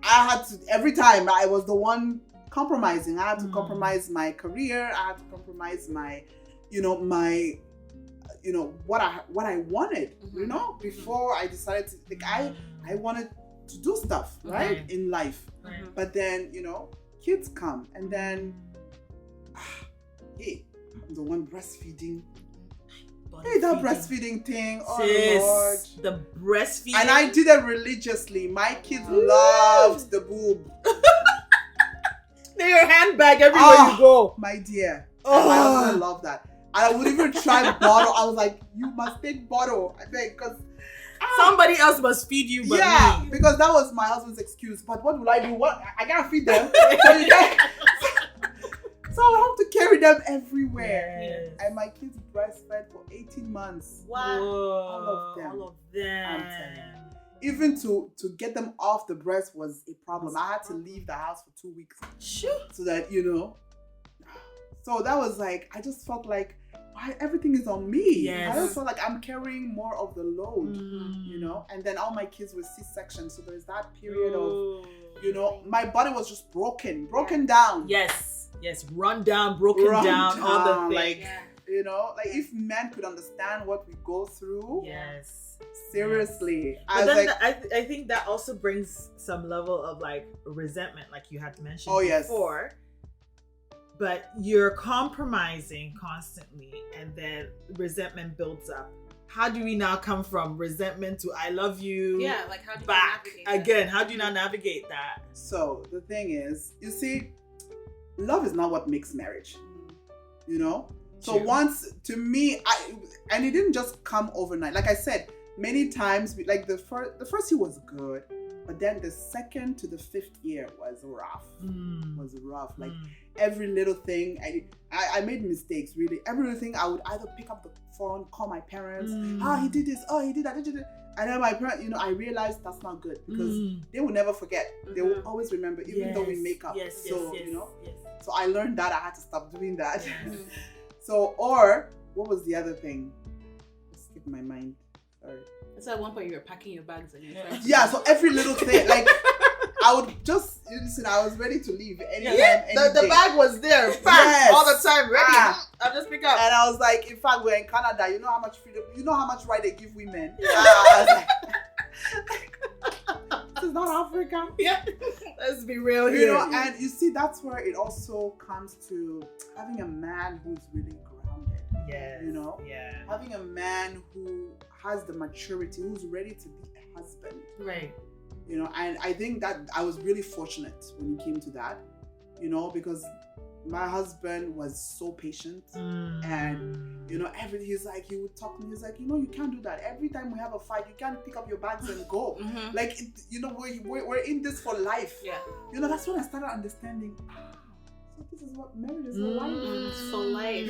I had to, every time I was the one compromising. I had to compromise my career. I had to compromise my, what I wanted, before I decided to, like, I wanted to do stuff, right, in life. Right. But then, kids come and then, hey, I'm the one breastfeeding. Hey, that breastfeeding thing. Oh, Lord. The breastfeeding. And I did it religiously. My kids loved the boob. They're your handbag everywhere you go. My dear. Oh. My husband loved that. I would even try bottle. I was like, you must take bottle. I think, because somebody else must feed you but me. Because that was my husband's excuse. But what will I do? I can't feed them. So you can't. So I have to carry them everywhere. Yes. And my kids breastfed for 18 months. Wow. All of them. I'm telling you. Even to get them off the breast was a problem. I had to leave the house for 2 weeks. Sure. So that, So that was like, I just felt like, why everything is on me. Yes. I just felt like I'm carrying more of the load, And then all my kids were C-section. So there's that period of, my body was just broken down. Yes, run down, broken down, all the things. Like if men could understand what we go through. Yes. Seriously. But then I think that also brings some level of like resentment, like you had mentioned before. But you're compromising constantly and then resentment builds up. How do we now come from resentment to I love you? Yeah, like how do you back navigate that? again? How do you now navigate that? So the thing is, you see, love is not what makes marriage. So True. once, to me, and it didn't just come overnight. Like I said, many times, like the first year was good, but then the second to the fifth year was rough. Like every little thing, I made mistakes, really. Every little thing, I would either pick up the phone, call my parents. He did this. Oh, he did that. And then my parents, I realized that's not good because they will never forget. They will always remember, even though we make up. Yes. So I learned that I had to stop doing that. So, or what was the other thing? It skipped my mind. Sorry. So at one point you were packing your bags and you're trying to... Yeah, so every little thing, like I would just listen. I was ready to leave anytime. The bag was there, packed all the time, ready. I'll just pick up. And I was like, in fact, we're in Canada. You know how much freedom, how much right they give women. I was like, this is not Africa. Yeah, let's be real here. And you see, that's where it also comes to having a man who's really grounded. Yes. Yeah. Having a man who has the maturity, who's ready to be a husband. Right. And I think that I was really fortunate when it came to that, because my husband was so patient and, everything, he would talk to me, he's like, you can't do that. Every time we have a fight, you can't pick up your bags and go. Like, we're in this for life. Yeah. That's when I started understanding, so this is what marriage is for life. It's for life,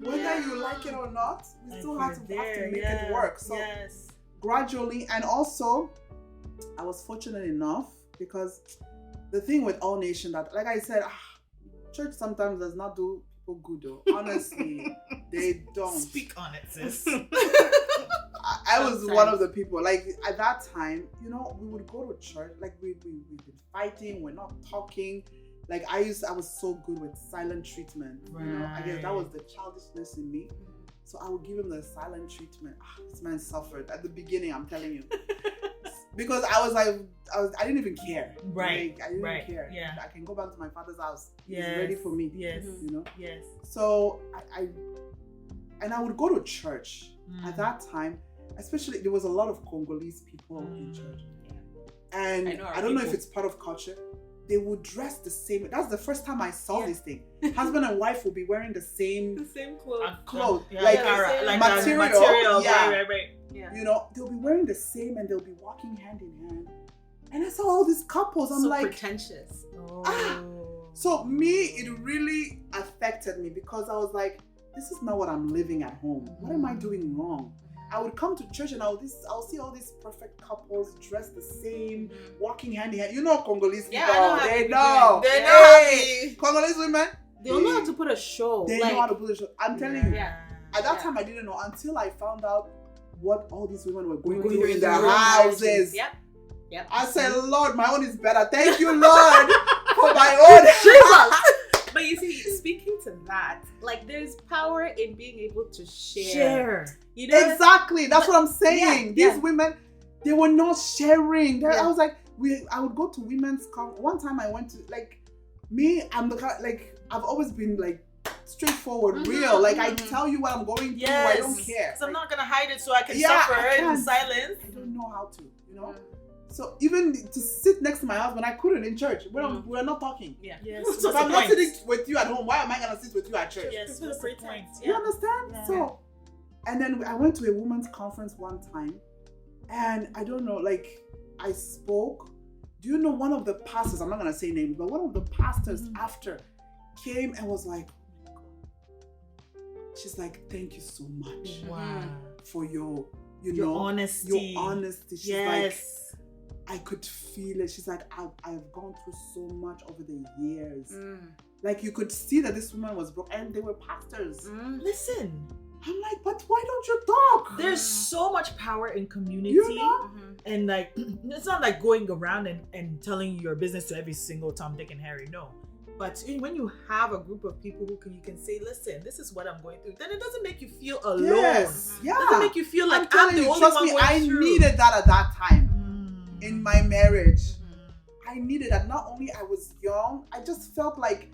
Whether you like it or not, we still have to make it work. So gradually, and also, I was fortunate enough because the thing with All Nation that, like I said, church sometimes does not do people good though. Honestly, they don't. Speak on it, sis. I was one of the people, like at that time, we would go to church, like we've been fighting, we're not talking. Like I was so good with silent treatment. I guess that was the childishness in me. So I would give him the silent treatment. This man suffered at the beginning, I'm telling you. because I didn't even care. Right. Like, I didn't even care. Yeah. I can go back to my father's house. Yes. He's ready for me. Yes. You know? Yes. So I would go to church at that time, especially there was a lot of Congolese people in church. And I don't know if it's part of culture. They would dress the same. That's the first time I saw this thing. Husband and wife will be wearing the same clothes, like material. Yeah. Right. Yeah. You know, they'll be wearing the same and they'll be walking hand in hand. And I saw all these couples. I'm so like, pretentious. So me, it really affected me because I was like, this is not what I'm living at home. What am I doing wrong? I would come to church and I'll see all these perfect couples dressed the same, walking hand in hand. You know Congolese people. They know. Congolese women. They don't know how to put a show. They know how to put a show. I'm telling you. Yeah. At that time, I didn't know until I found out what all these women were going through in their houses. Yep. I said, Lord, my own is better. Thank you, Lord, for my own. Jesus. But you see, speaking to that, like there's power in being able to share. You know, exactly. That's what I'm saying. These women, they were not sharing. I was like, I would go to women's one time I went to, like, me, I'm the kind, like, I've always been like straightforward, real. Like I tell you what I'm going through. I don't care. So I'm not gonna hide it so I can suffer in silence. I don't know how to, you know. So even to sit next to my husband, I couldn't in church. We're not talking. Yeah. Yes. So if I'm not sitting with you at home, why am I gonna sit with you at church? Yes. What's the point? You understand? Yeah. So, and then I went to a women's conference one time, and I don't know, like I spoke. Do you know one of the pastors? I'm not gonna say names, but one of the pastors after came and was like, "Oh my God." She's like, "Thank you so much for your honesty. Your honesty." She's like, I could feel it. She's like, I've gone through so much over the years. Like you could see that this woman was broke, and they were pastors. Listen, I'm like, but why don't you talk? There's so much power in community, you know? And like, it's not like going around and telling your business to every single Tom, Dick, and Harry. No. But when you have a group of people who you can say, listen, this is what I'm going through, then it doesn't make you feel alone. Yes, yeah. It doesn't make you feel like I'm the only trust one me, going I through. needed that at that time in my marriage. I needed that. Not only I was young, I just felt like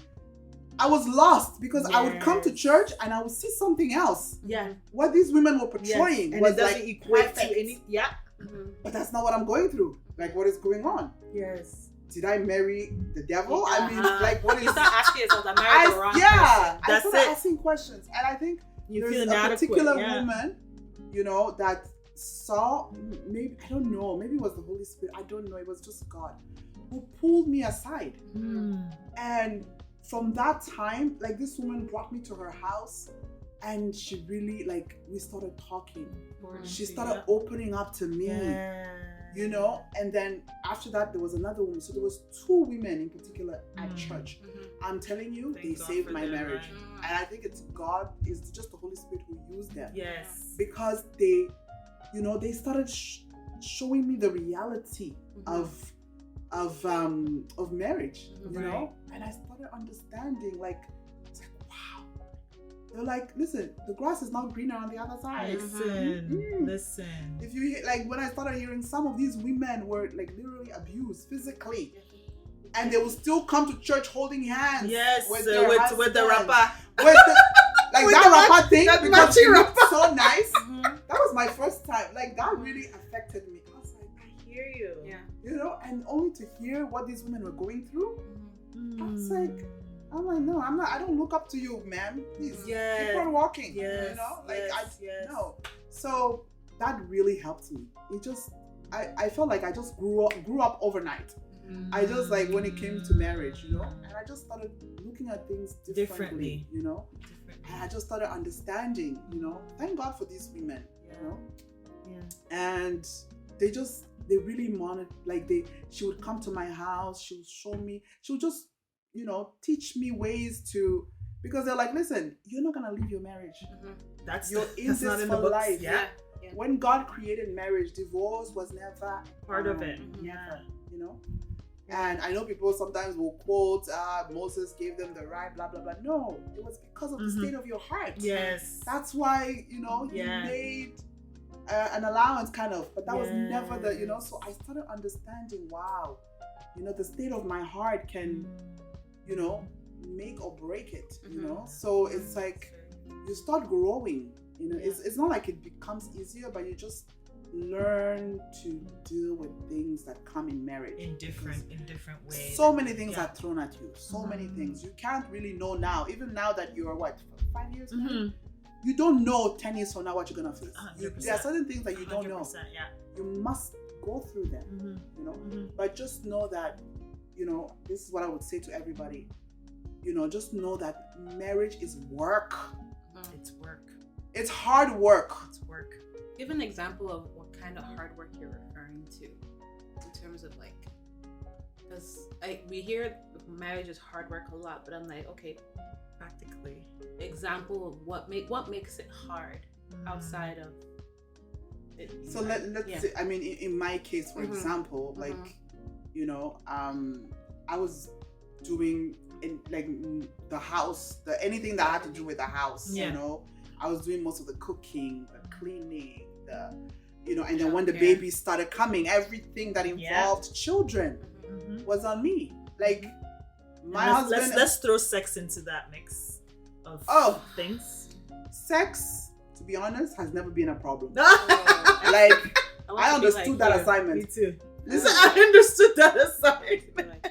I was lost because I would come to church and I would see something else. Yeah. What these women were portraying and was it doesn't like equate to any. Yeah. But that's not what I'm going through. Like, what is going on? Yes. Did I marry the devil? I mean, like, what is... You start asking yourself, I married the wrong person. I started asking questions. And I think there's a particular woman, you know, that saw, maybe, I don't know, maybe it was the Holy Spirit, I don't know, it was just God, who pulled me aside. And from that time, like, this woman brought me to her house, and she really, like, we started talking. She started opening up to me. You know, and then after that there was another woman. So there was two women in particular at church. I'm telling you, they saved my marriage. And I think it's God, it's just the Holy Spirit who used them. Yes. Because they, you know, they started showing me the reality of marriage, you know, and I started understanding, like, it's like, wow. They're like, listen, the grass is not greener on the other side. Listen. If you like, when I started hearing some of these women were like literally abused physically, and they will still come to church holding hands. Yes, with the rapper, with the, like with that rapper thing, because she looked so nice. That was my first time. Like, that really affected me. I was like, I hear you. Yeah. You know, and only to hear what these women were going through, I was like, I'm like, no, I'm not. I don't look up to you, ma'am. Please, keep on walking. You know, like no. So that really helped me. It just, I felt like I just grew up overnight. I just, like, when it came to marriage, you know, and I just started looking at things differently. You know, and I just started understanding. You know, thank God for these women. You know, and they really wanted, like, she would come to my house. She would show me. She would just, you know, teach me ways to, because they're like, listen, you're not gonna leave your marriage. You're in this not in for the books. life. Yeah. When God created marriage, divorce was never part of it. Never, you know. And I know people sometimes will quote, Moses gave them the right, blah blah blah. No, it was because of the state of your heart. Yes. That's why, you know, he made an allowance kind of, but that was never the, so I started understanding, wow, the state of my heart can, make or break it, so it's like you start growing, it's not like it becomes easier, but you just learn to deal with things that come in marriage in different ways. So many things are thrown at you, so many things you can't really know now, even now that you're 5 years now, you don't know 10 years from now what you're gonna face. There are certain things that you don't know. You must go through them, but just know that, this is what I would say to everybody, just know that marriage is work. It's work. It's hard work. It's work. Give an example of what kind of hard work you're referring to, in terms of like, because we hear marriage is hard work a lot, but I'm like, okay, practically example of what makes it hard outside of it. So let's say, I mean, in my case, for example, like, I was doing in like the house, anything that had to do with the house, I was doing most of the cooking, the cleaning, and then when the babies started coming, everything that involved children was on me. Like my husband. Let's throw sex into that mix of things. Sex, to be honest, has never been a problem. Oh, Like I understood that assignment. Me too. Listen, I understood that assignment.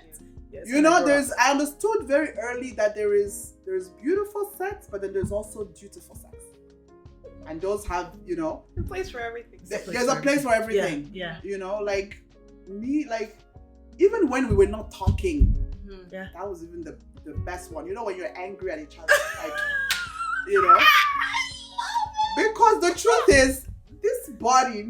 Yes, I understood very early that there's beautiful sex, but then there's also dutiful sex. And those have, a place for everything. There's a place for everything. Yeah. Like me, like even when we were not talking, that was even the best one. When you're angry at each other, like, because the truth is, this body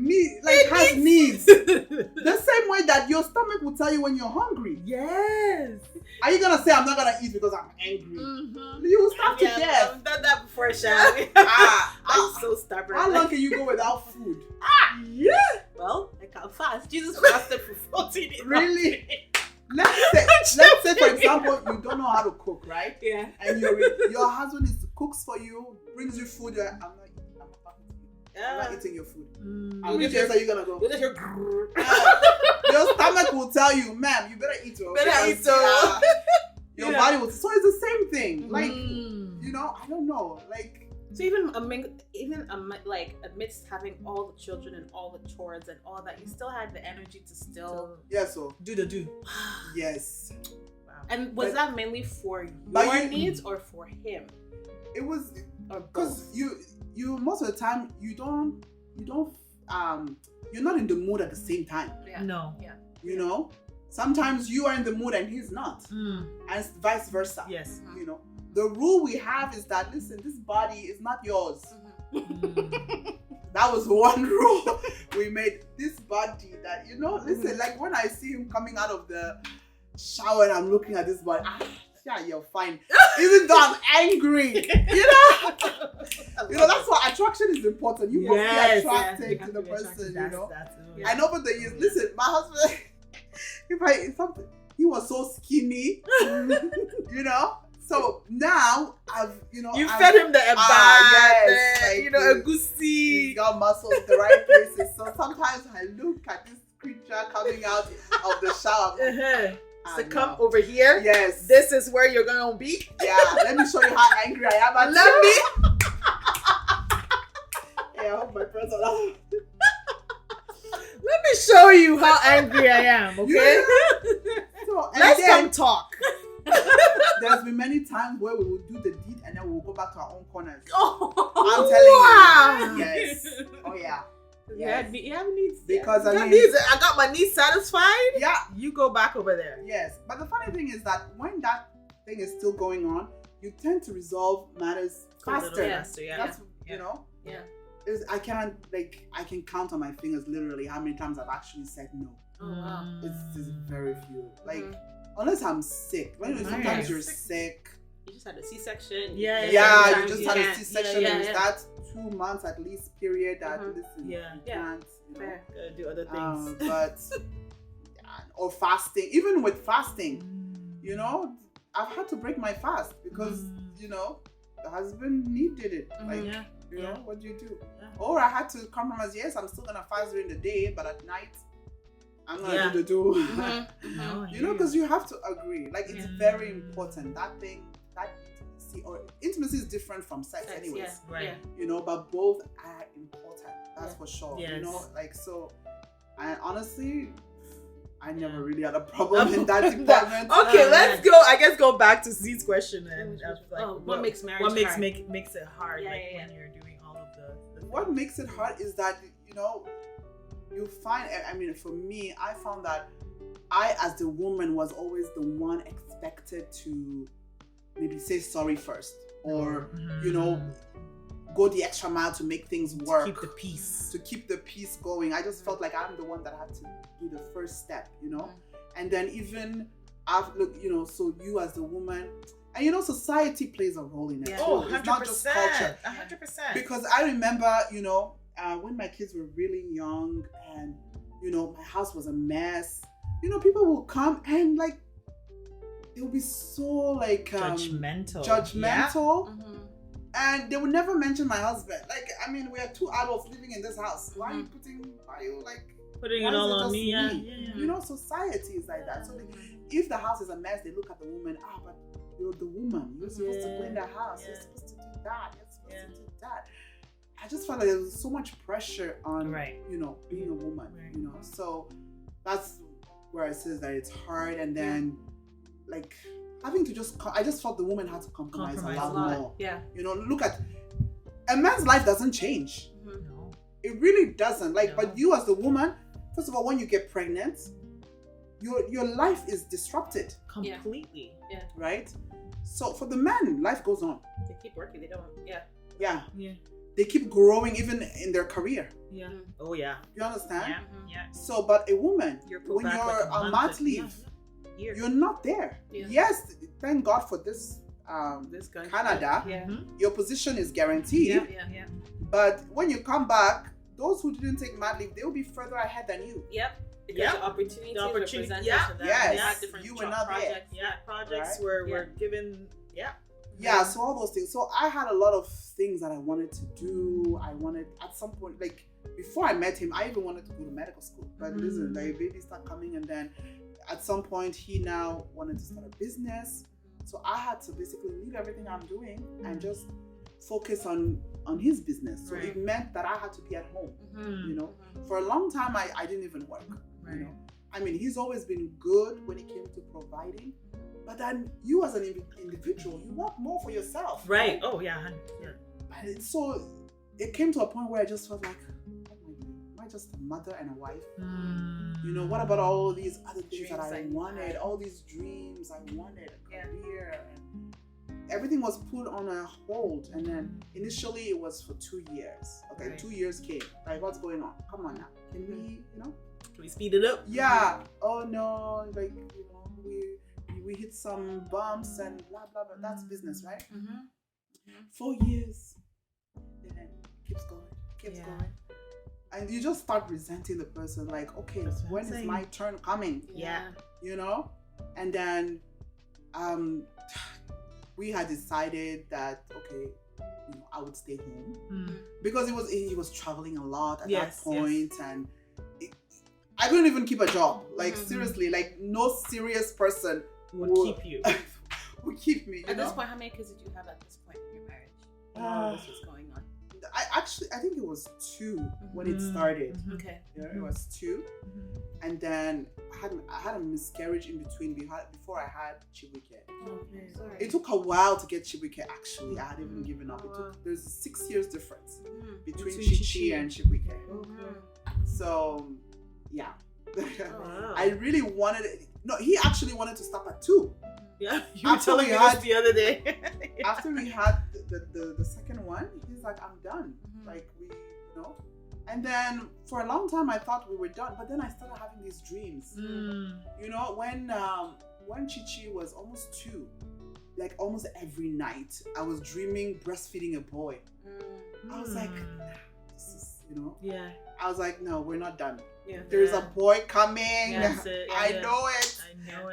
has needs. The same way that your stomach will tell you when you're hungry. Yes. Are you gonna say I'm not gonna eat because I'm angry? You will starve to death. I've done that before, Shelly. I'm so stubborn. How long can you go without food? Yeah. Well, I can't fast. Jesus fasted for 14 days. Really? Let's say, for example, you don't know how to cook, right? Yeah. And your husband cooks for you, brings you food. You're like, I'm not eating your food. How many days are you gonna go? Your stomach will tell you, ma'am, you better eat it. Your body will. So it's the same thing. Like, I don't know. Like, so like amidst having all the children and all the chores and all that, you still had the energy to still do the do. Yes. Wow. And was that mainly for your needs or for him? It was because you most of the time you're not in the mood at the same time. Yeah. No. Yeah. Sometimes you are in the mood and he's not, and vice versa. Yes. The rule we have is that, listen, this body is not yours. That was one rule we made. This body that, listen, like when I see him coming out of the shower and I'm looking at this body, yeah, you're fine. Even though I'm angry, that's why attraction is important. You must be attracted to the person, And over the years, listen, my husband, he was so skinny, So now you fed him the a goosey. He's got muscles in the right places. So sometimes I look at this creature coming out of the shower. So come over here. Yes. This is where you're gonna be. Yeah. Let me show you how angry I am. I hope my friends are laughing. Let me show you how angry I am. Okay. So, let's come talk. There's been many times where we will do the deed and then we'll go back to our own corners. I'm telling you. Yes. Oh yeah. Yes. You have needs. Because I got my needs satisfied. Yeah. You go back over there. Yes. But the funny thing is that when that thing is still going on, you tend to resolve matters faster. Yeah. That's Yeah. I can count on my fingers literally how many times I've actually said no. Oh wow. It's very few. Like unless I'm sick. Sometimes you're sick. You just had a C-section. Yeah, you just had a C-section and it's that 2 months at least period that listen, you can't gotta do other things. But or fasting. Even with fasting, I've had to break my fast because, the husband needed it. You know, what do you do? Or I had to compromise. Yes, I'm still gonna fast during the day, but at night, I'm gonna do the do. You know, because you have to agree. Like, it's very important. That intimacy, or intimacy is different from sex anyways. You know, but both are important. That's for sure. You know, like, so, I honestly, I never really had a problem in that department. Okay, let's go. I guess go back to Z's question and like, what makes marriage what hard? makes it hard? When you're doing all of the what makes it hard is that, you know, you find. I mean, for me, I found that I, as the woman, was always the one expected to maybe say sorry first, or you know, go the extra mile to make things work, to keep the peace going. I just felt like I'm the one that had to do the first step, you know. And then even after, look, you know, so you as the woman, and you know, society plays a role in it. Oh, it's not just culture. 100%. Because I remember, you know, when my kids were really young, and you know, my house was a mess. You know, people will come and like, it will be so like judgmental. And they would never mention my husband. Like, I mean, we are two adults living in this house. Why are you putting it all on me? You know, society is like that. So if the house is a mess, they look at the woman. But you're the woman. You're supposed to clean the house. You're supposed to do that. You're supposed to do that. I just felt like there was so much pressure on, you know, being a woman. You know, so that's where it says that it's hard. And then, like, having to I just felt the woman had to compromise a lot more. You know, look at, a man's life doesn't change. No. It really doesn't. Like, but you as the woman, first of all, when you get pregnant, your life is disrupted. Completely. Right? So for the men, life goes on. They keep working, they don't, Yeah. They keep growing even in their career. Oh yeah. You understand? Yeah. So, but a woman, when you're on mat leave, you're not there. Yes, thank God for this Canada. Your position is guaranteed. But when you come back, those who didn't take mat leave, they will be further ahead than you. Because the opportunity were presented to them. Yes. Different You were not projects. there. Projects were given. So all those things. So I had a lot of things that I wanted to do. I wanted, at some point, like, before I met him, I even wanted to go to medical school. But listen, like, babies start coming, and then at some point he now wanted to start a business. So I had to basically leave everything I'm doing and just focus on his business. So it meant that I had to be at home. You know, for a long time I didn't even work. You know, I mean, he's always been good when it came to providing, but then you as an individual, you want more for yourself. Right? Oh yeah. And so it came to a point where I just felt like, am I just a mother and a wife? You know, what about all these other things that I wanted? All these dreams I wanted, a career, and everything was put on a hold. And then initially it was for 2 years. Okay, 2 years came. Like, what's going on? Come on now. Can we, you know? Can we speed it up? Yeah. Oh no, like, you know, we hit some bumps and blah blah blah. That's business, right? 4 years. Then it keeps going. And you just start resenting the person, like, okay, when is my turn coming? You know? And then we had decided that, okay, you know, I would stay home. Because he was traveling a lot at that point, and I couldn't even keep a job. Like, seriously, like, no serious person would keep you. would keep me. At this point, how many kids did you have at this point in your marriage? When all this was going on? I think it was 2 when it started. Okay. Yeah, it was 2. And then I had a miscarriage in between before I had Chibuike. Okay, sorry. It took a while to get Chibuike, actually. I had even given up. There's a 6 years difference between Chichi and Chibuike. So, yeah. I really wanted it. No, he actually wanted to stop at 2. Yeah, you were telling me this the other day. After we had the second one, he's like, I'm done. Like, we, you know. And then for a long time I thought we were done, but then I started having these dreams. You know, when Chichi was almost 2, like almost every night I was dreaming breastfeeding a boy. I was like, this is, you know. I was like, no, we're not done. There's a boy coming. I know it.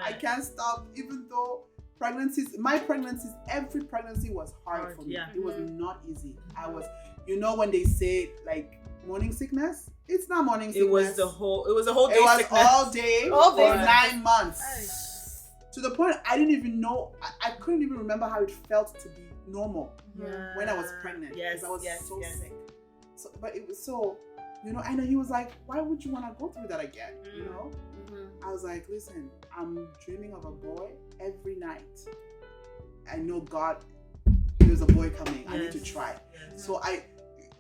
I can't stop, even though pregnancies, every pregnancy was hard for me. Yeah. It was not easy. I was, when they say like morning sickness, it's not morning sickness. It was a whole day. It was sickness. all day All day. for 9 months. Nice. To the point I didn't even know, I couldn't even remember how it felt to be normal when I was pregnant. Yes, because I was so yes. sick. So, but it was so, and then he was like, why would you want to go through that again? I was like, listen, I'm dreaming of a boy every night. I know God, there's a boy coming. I need to try. Yes. So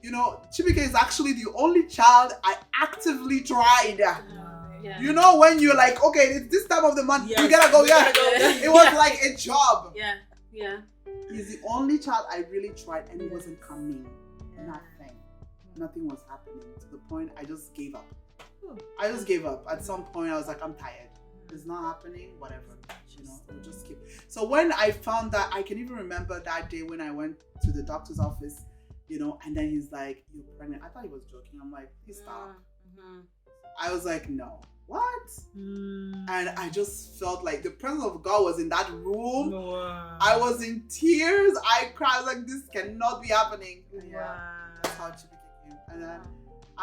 Chibuike is actually the only child I actively tried. Yeah. When you're like, okay, it's this time of the month, you gotta go. It was like a job. Yeah. He's the only child I really tried, and it wasn't coming. Nothing was happening, to the point I just gave up. At some point, I was like, I'm tired. It's not happening, whatever. We'll just keep. So when I found that, I can even remember that day when I went to the doctor's office, and then he's like, you're pregnant. I thought he was joking. I'm like, please stop. I was like, no. What? And I just felt like the presence of God was in that room. Wow. I was in tears. I cried. I was like, this cannot be happening. That's how Chibuike came. And then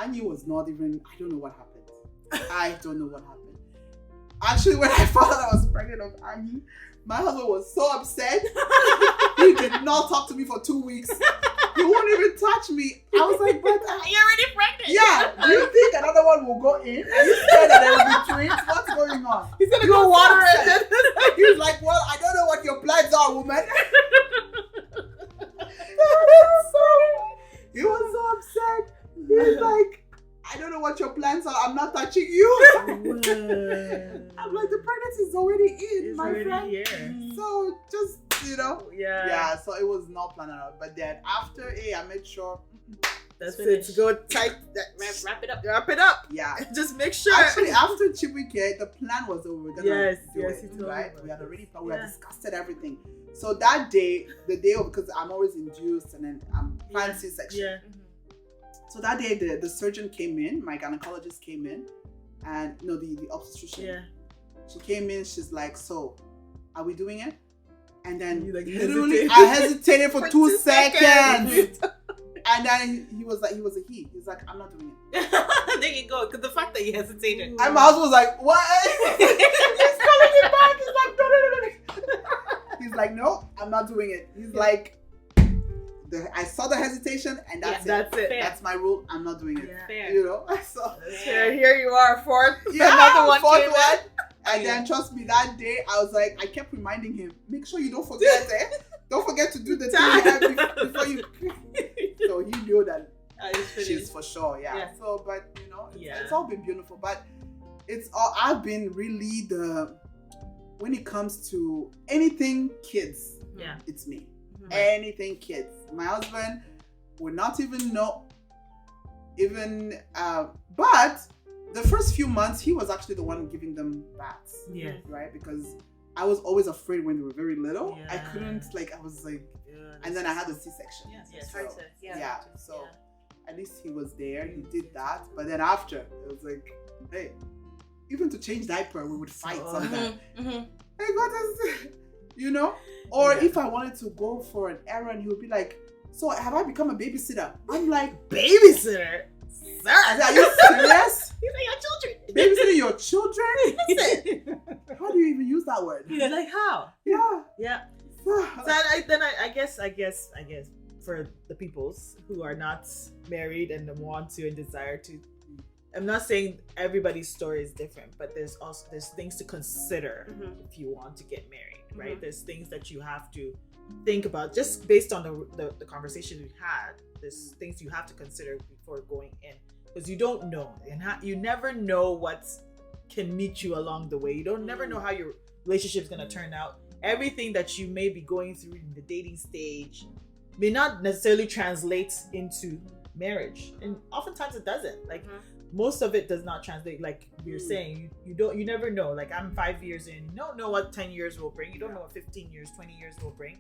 Annie was not even, I don't know what happened. Actually, when I found out I was pregnant of Annie, my husband was so upset. He did not talk to me for 2 weeks. He won't even touch me. I was like, but you're already pregnant. Yeah. Do you think another one will go in? Are you scared that there will be twins? What's going on? He's gonna go water it. He's like, well, I don't know what your plans are, woman. He was so upset. He's like, I don't know what your plans are. I'm not touching you. I'm like, the pregnancy is already in, my friend. Here. So just, Yeah, so it was not planned out. But then after I made sure that's it. To go tight. Wrap it up. Wrap it up. Yeah. Just make sure. Actually, after Chibuike, the plan was that we were gonna do it, right? We had already we had discussed everything. So that day, because I'm always induced and then I'm planned C-section. Yeah. So that day, the surgeon came in, my gynecologist came in, and the obstetrician. Yeah. She came in. She's like, "So, are we doing it?" And then literally, I hesitated for 2 seconds. And then he was like, He's like, I'm not doing it. There you go. Because the fact that you hesitated. And my husband was like, what? He's calling me back. He's like, no. He's like, no, I'm not doing it. He's like, I saw the hesitation, and that's it. That's it. Fair. That's my rule. I'm not doing it. Yeah. Fair. So here you are, fourth. Another one fourth came one. And then trust me, that day I was like, I kept reminding him, make sure you don't forget it. Don't forget to do the thing before you. So he knew that she's for sure, yeah. So, but it's all been beautiful. But I've been really when it comes to anything kids, it's me. Mm-hmm. Anything kids. My husband would not even know, but the first few months, he was actually the one giving them baths. Yeah. Right? Because I was always afraid when they were very little. Yeah. I couldn't, I was like, and then I had a C-section. Yes, so at least he was there. He did that. But then after, it was like, hey, even to change diaper, we would fight sometimes. Hey, what is Or if I wanted to go for an errand, he would be like, so have I become a babysitter? I'm like, babysitter? Sir, are you serious? These are your children. Babysitting your children? How do you even use that word? Like how? Yeah. So I guess for the peoples who are not married and want to and desire to, I'm not saying everybody's story is different, but there's things to consider if you want to get married, right? There's things that you have to think about just based on the conversation we had. There's things you have to consider before going in, because you don't know, and you never know what can meet you along the way. You don't never know how your relationship is going to turn out. Everything that you may be going through in the dating stage may not necessarily translate into marriage, and oftentimes it doesn't. Most of it does not translate. Like you're saying, you never know. Like I'm 5 years in, you don't know what 10 years will bring. You don't know what 15 years, 20 years will bring.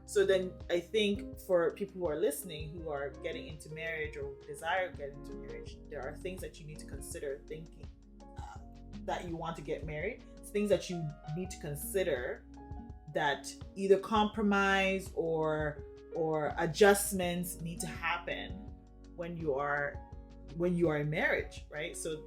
So then I think for people who are listening, who are getting into marriage or desire to get into marriage, there are things that you need to consider thinking that you want to get married. It's things that you need to consider that either compromise or adjustments need to happen when you are in marriage, right? So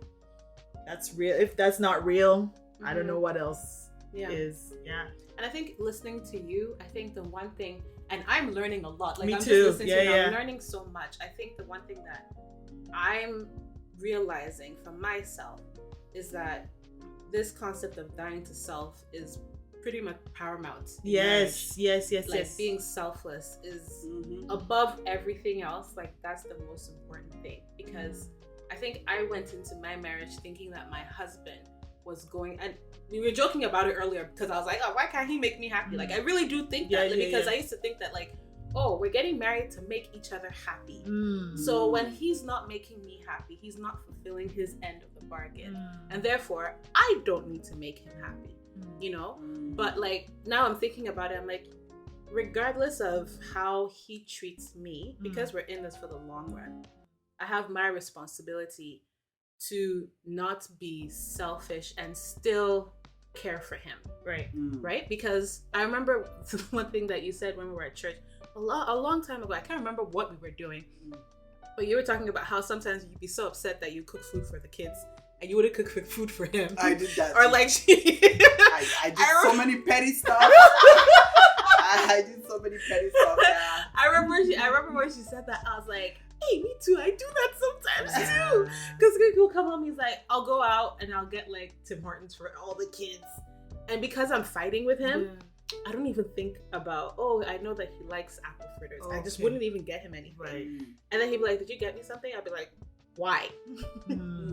that's real. If that's not real, I don't know what else is. Yeah. And I think listening to you, I think the one thing, and I'm learning a lot. Like Me I'm too. just listening to you, Yeah. I'm learning so much. I think the one thing that I'm realizing for myself is that this concept of dying to self is pretty much paramount. Yes. Like being selfless is above everything else. Like that's the most important thing, because I think I went into my marriage thinking that my husband was going, and we were joking about it earlier because I was like, oh, why can't he make me happy? Like I really do think that, because I used to think that like, oh, we're getting married to make each other happy. So when he's not making me happy, he's not fulfilling his end of the bargain. And therefore, I don't need to make him happy, you know? But like, now I'm thinking about it, I'm like, regardless of how he treats me, because we're in this for the long run, I have my responsibility to not be selfish and still care for him. Right? Because I remember one thing that you said when we were at church, a long time ago. I can't remember what we were doing, but you were talking about how sometimes you'd be so upset that you cook food for the kids and you wouldn't cook food for him. I did that. Or like I did so many petty stuff. I did so many petty stuff. Yeah. I remember when she said that, I was like, hey, me too. I do that sometimes too. Because he'll come home, he's like, I'll go out and I'll get like Tim Hortons for all the kids. And because I'm fighting with him, I don't even think about, oh, I know that he likes apple fritters. I just wouldn't even get him anything. And then he'd be like, did you get me something? I'd be like, why?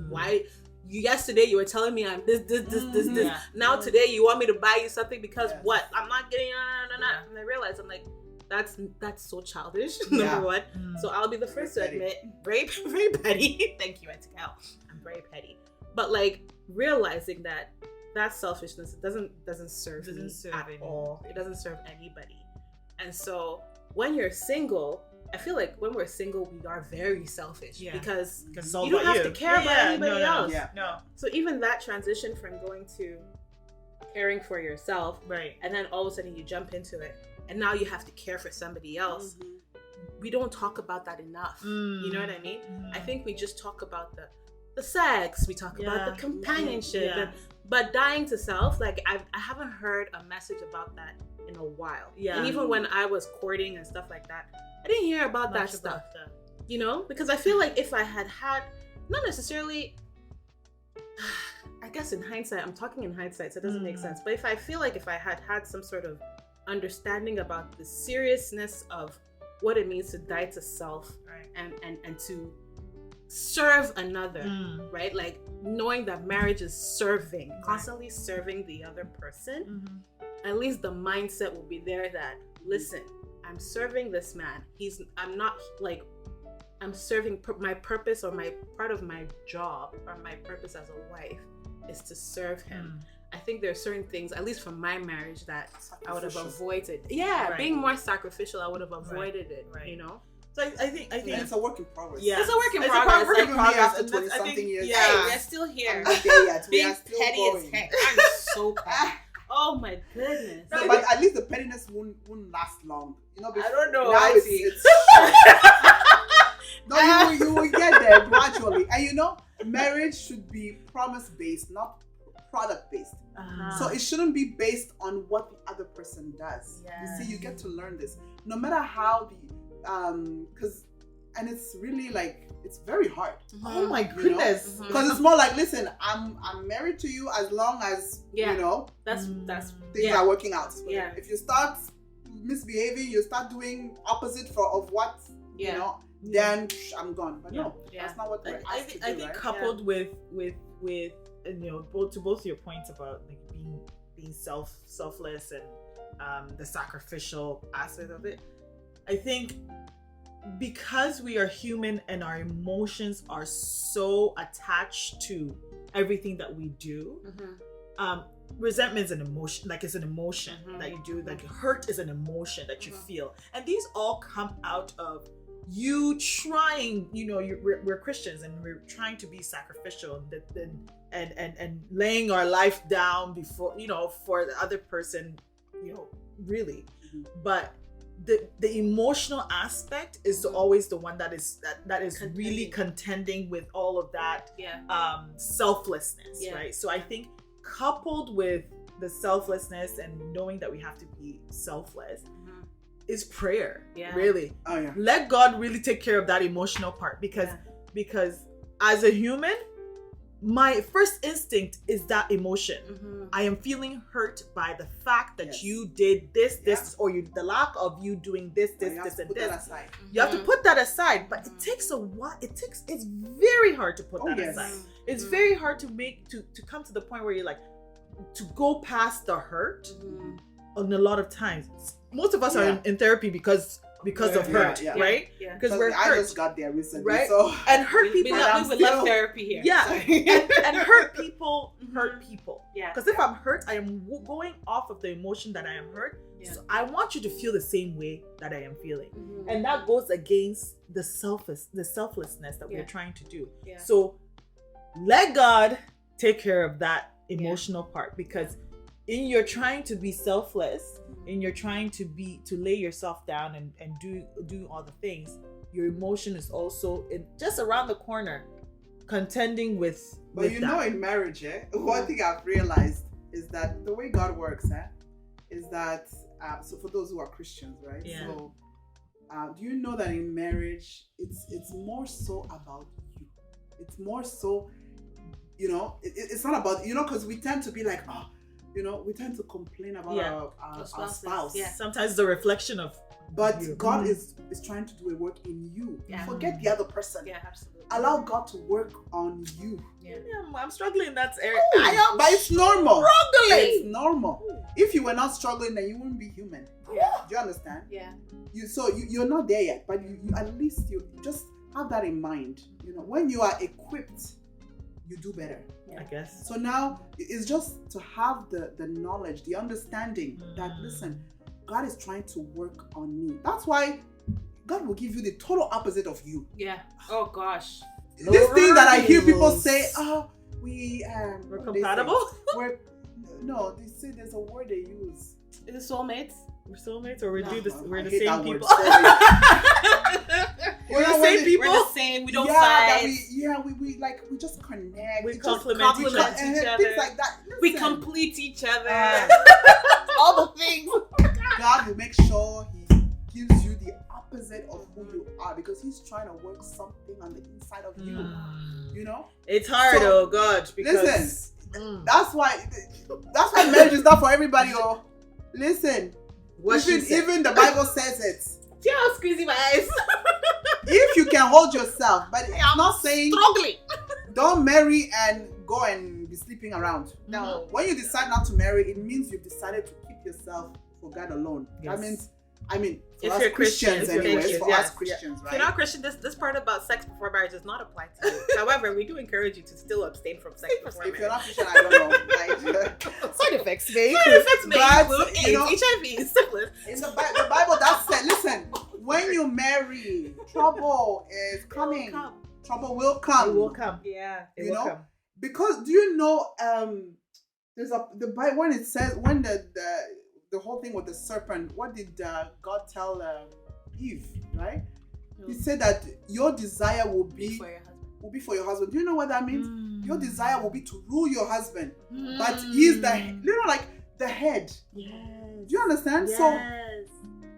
Why? Yesterday you were telling me I'm this. Yeah. Now today you want me to buy you something because what? I'm not getting And I realized, I'm like, that's so childish, number one. So I'll be the first to admit, very petty. Thank you, Auntie Gaelle. I'm very petty. But like realizing that selfishness doesn't serve me at all. It doesn't serve anybody. And so when you're single, I feel like when we're single, we are very selfish because you don't have to care about anybody else. No. So even that transition from going to caring for yourself, and then all of a sudden you jump into it, and now you have to care for somebody else. We don't talk about that enough. You know what I mean? I think we just talk about the sex, we talk about the companionship, but dying to self, like I haven't heard a message about that in a while. And even when I was courting and stuff like that, I didn't hear about that stuff. You know, because I feel like if I had not necessarily, I guess in hindsight, I'm talking in hindsight, so it doesn't make sense. But if I had some sort of understanding about the seriousness of what it means to die to self, and to serve another, right? Like knowing that marriage is serving, constantly serving the other person. At least the mindset will be there that, listen, I'm serving this man. I'm serving my purpose, or my part of my job, or my purpose as a wife is to serve him. I think there are certain things, at least from my marriage, that I would have avoided. Being more sacrificial, I would have avoided it, you know? So I think it's a work in progress. It's a work in progress. Even me after 20-something years. Hey, we're still here. I'm not there yet. We are still petty going. as heck. I'm so petty. Oh my goodness. No, but at least the pettiness won't last long. You know, I don't know. Now it's no, you will get there gradually. And you know, marriage should be promise-based, not product-based. So it shouldn't be based on what the other person does. You see, you get to learn this. No matter how and it's really like, it's very hard. Oh my goodness. Because it's more like, listen, I'm married to you as long as, you know, that's things are working out. If you start misbehaving, you start doing opposite of what, you know, then I'm gone. But no, that's not what we're asked to do, I think coupled with you know, both your points about like being selfless and the sacrificial aspect of it, I think because we are human and our emotions are so attached to everything that we do, resentment is an emotion, like it's an emotion that you do, like hurt is an emotion that you feel, and these all come out of you trying, you know, we're Christians and we're trying to be sacrificial and laying our life down before, you know, for the other person really. Mhm. But the emotional aspect is always the one that is really contending with all of that selflessness, right? So I think coupled with the selflessness and knowing that we have to be selfless is prayer. Really. Oh yeah. Let God really take care of that emotional part because as a human, my first instinct is that emotion. I am feeling hurt by the fact that you did this, or the lack of you doing this, and this. You have to put that aside, but it takes a while. It's very hard to put that aside. It's very hard to come to the point where you're like, to go past the hurt. On a lot of times, most of us are in therapy because of hurt, right? Because I just got there recently, right? So and hurt people. We love therapy here. And hurt people hurt people. Because if I'm hurt, I am going off of the emotion that I am hurt. So I want you to feel the same way that I am feeling, and that goes against the selflessness that we're trying to do. So let God take care of that emotional part, because in your trying to be selfless, in your trying to lay yourself down and do all the things, your emotion is also just around the corner, contending with. But in marriage, one thing I've realized is that the way God works, is that so for those who are Christians, right? So do you know that in marriage, it's more so about you. It's more so, it's not about, because we tend to be like, we tend to complain about our spouse. Sometimes it's a reflection of. But you. God is trying to do a work in you. Forget the other person. Absolutely. Allow God to work on you. I'm struggling in that area. But it's normal. Struggling. It's normal. If you were not struggling, then you wouldn't be human. Do you understand? You're not there yet, but you at least you just have that in mind. When you are equipped, you do better. I guess. So now it's just to have the knowledge, the understanding that, listen, God is trying to work on me. That's why God will give you the total opposite of you. Oh gosh. This thing that I hear people say, we're compatible? No, they say there's a word they use. Is it soulmates? We're soulmates, or we're the same people. We're the same people. We're the same. We don't fight. We just connect. We complement each other. Things like that. Listen. We complete each other. All the things. God will make sure He gives you the opposite of who you are, because He's trying to work something on the inside of you. It's hard, God. Because listen, that's why marriage is not for everybody. Listen, even the Bible says it. See how I'm squeezing my eyes? If you can hold yourself, but I'm not saying struggling. Don't marry and go and be sleeping around. No. When you decide not to marry, it means you've decided to keep yourself for God alone. That means, for us Christians, anyways, for us Christians, right? If you're not Christian, this part about sex before marriage does not apply to you. However, we do encourage you to still abstain from sex before marriage. If you're not Christian, I don't know. Side effects may include AIDS, HIV, syphilis. In the Bible, that said, listen, when you marry, trouble is coming. Trouble will come. It will come. Yeah. It will come. Because do you know, there's the Bible when it says, when the whole thing with the serpent, what did God tell Eve, right? He said that your desire will be for your husband. Do you know what that means? Your desire will be to rule your husband, but he's the head. Yes. Do you understand? Yes. So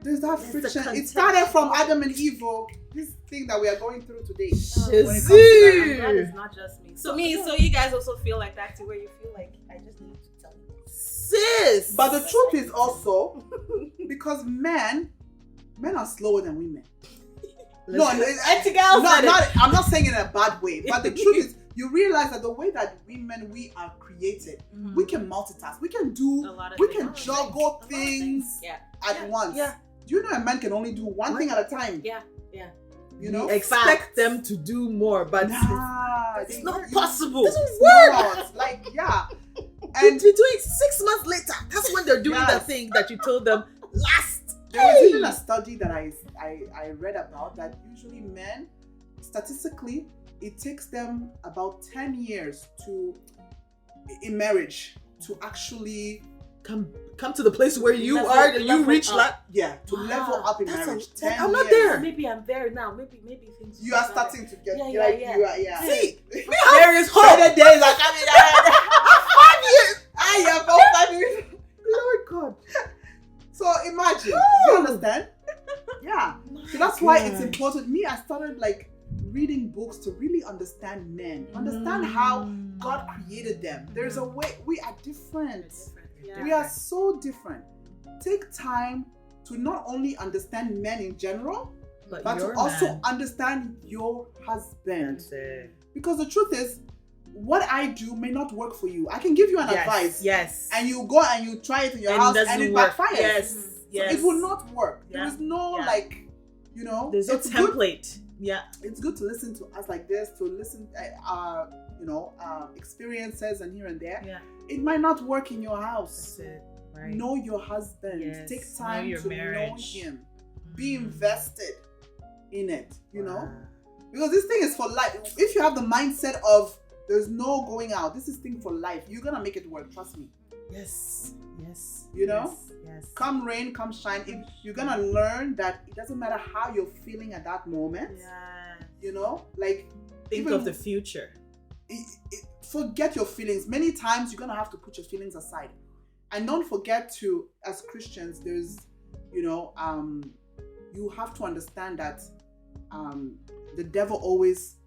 there's that friction. It started from Adam and Eve. This thing that we are going through today. When it comes to that is not just me. So you guys also feel like that too, where you feel like I just need to tell you. Sis. But the truth is also, because men are slower than women. I'm not saying it in a bad way, but the truth is, you realize that the way that we are created, we can multitask, we can juggle things at once. Yeah. Do you know a man can only do one thing at a time? Yeah. You expect them to do more, but it's not possible. It doesn't work. And to do it 6 months later, that's when they're doing the thing that you told them last. There was even a study that I read about that usually men, statistically, it takes them about 10 years in marriage to actually come to the place where you Level- are and you level reach up. that. Yeah, to level up in That's marriage. I'm 10 not years. there. Maybe I'm there now. Maybe things. You are better. starting to get Yeah, like yeah. you are. Yeah. See, there is hope. Better days are coming ahead. 5 years. Yeah, about 5 years. Lord God. So imagine. You understand? Yeah. So that's why it's important. Me, I started like reading books to really understand men, understand how God created them. There's a way. We are different. Yeah. We are so different. Take time to not only understand men in general, but to your also man. understand your husband. That's it. Because the truth is, what I do may not work for you. I can give you an advice, Yes. and you go and you try it in your house, and it work. backfires. Yes. So Yes. it will not work. Yeah. There is no Yeah. like, There's no it's good. template. Yeah. It's good to listen to us like this, to listen, experiences and here and there. Yeah. It might not work in your house. That's it. Right. Know your husband. Yes. Take Know time your to marriage. know him. Be invested in it. You know, Wow. because this thing is for life. If you have the mindset of there's no going out, this is thing for life. You're gonna make it work. Trust me. Yes. Yes. You know? Yes. Come rain, come shine. If you're gonna learn that it doesn't matter how you're feeling at that moment. Yeah. You know, like Think even of the future. forget your feelings. Many times you're gonna have to put your feelings aside, and don't forget to, as Christians, there's, you have to understand that the devil always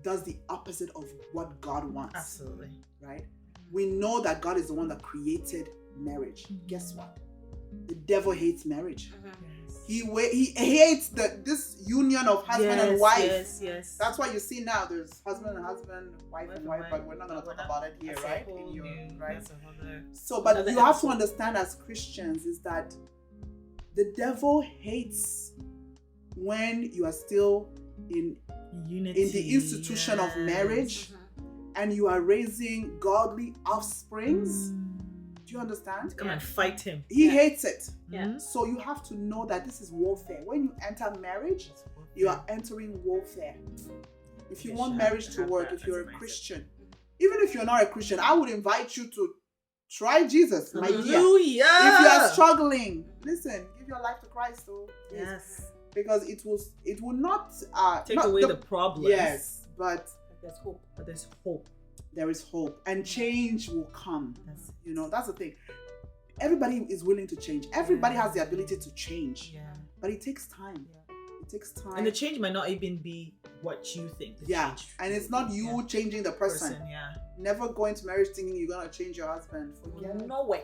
does the opposite of what God wants. Absolutely. Right? We know that God is the one that created marriage. Guess what? The devil hates marriage. He hates this union of husband and wife. Yes. That's why you see now there's husband and husband, wife and wife, but we're not going to talk about it here, right? So, but you have to understand as Christians is that the devil hates when you are still in unity, in the institution of marriage and you are raising godly offsprings. Do you understand? Come and fight him. He hates it. Yeah. So you have to know that this is warfare. When you enter marriage, you are entering warfare. If you want marriage to work, if you're a Christian, even if you're not a Christian, I would invite you to try Jesus, my dear. Hallelujah. If you are struggling, listen, give your life to Christ. Yes. Because it will not take not away the problems. Yes, but there's hope. But there's hope. There is hope, and change will come. That's the thing. Everybody is willing to change. Everybody has the ability to change. Yeah. But it takes time. It takes time. And the change might not even be what you think. And it's not you changing the person. Never go into marriage thinking you're gonna change your husband. Forget it. No way.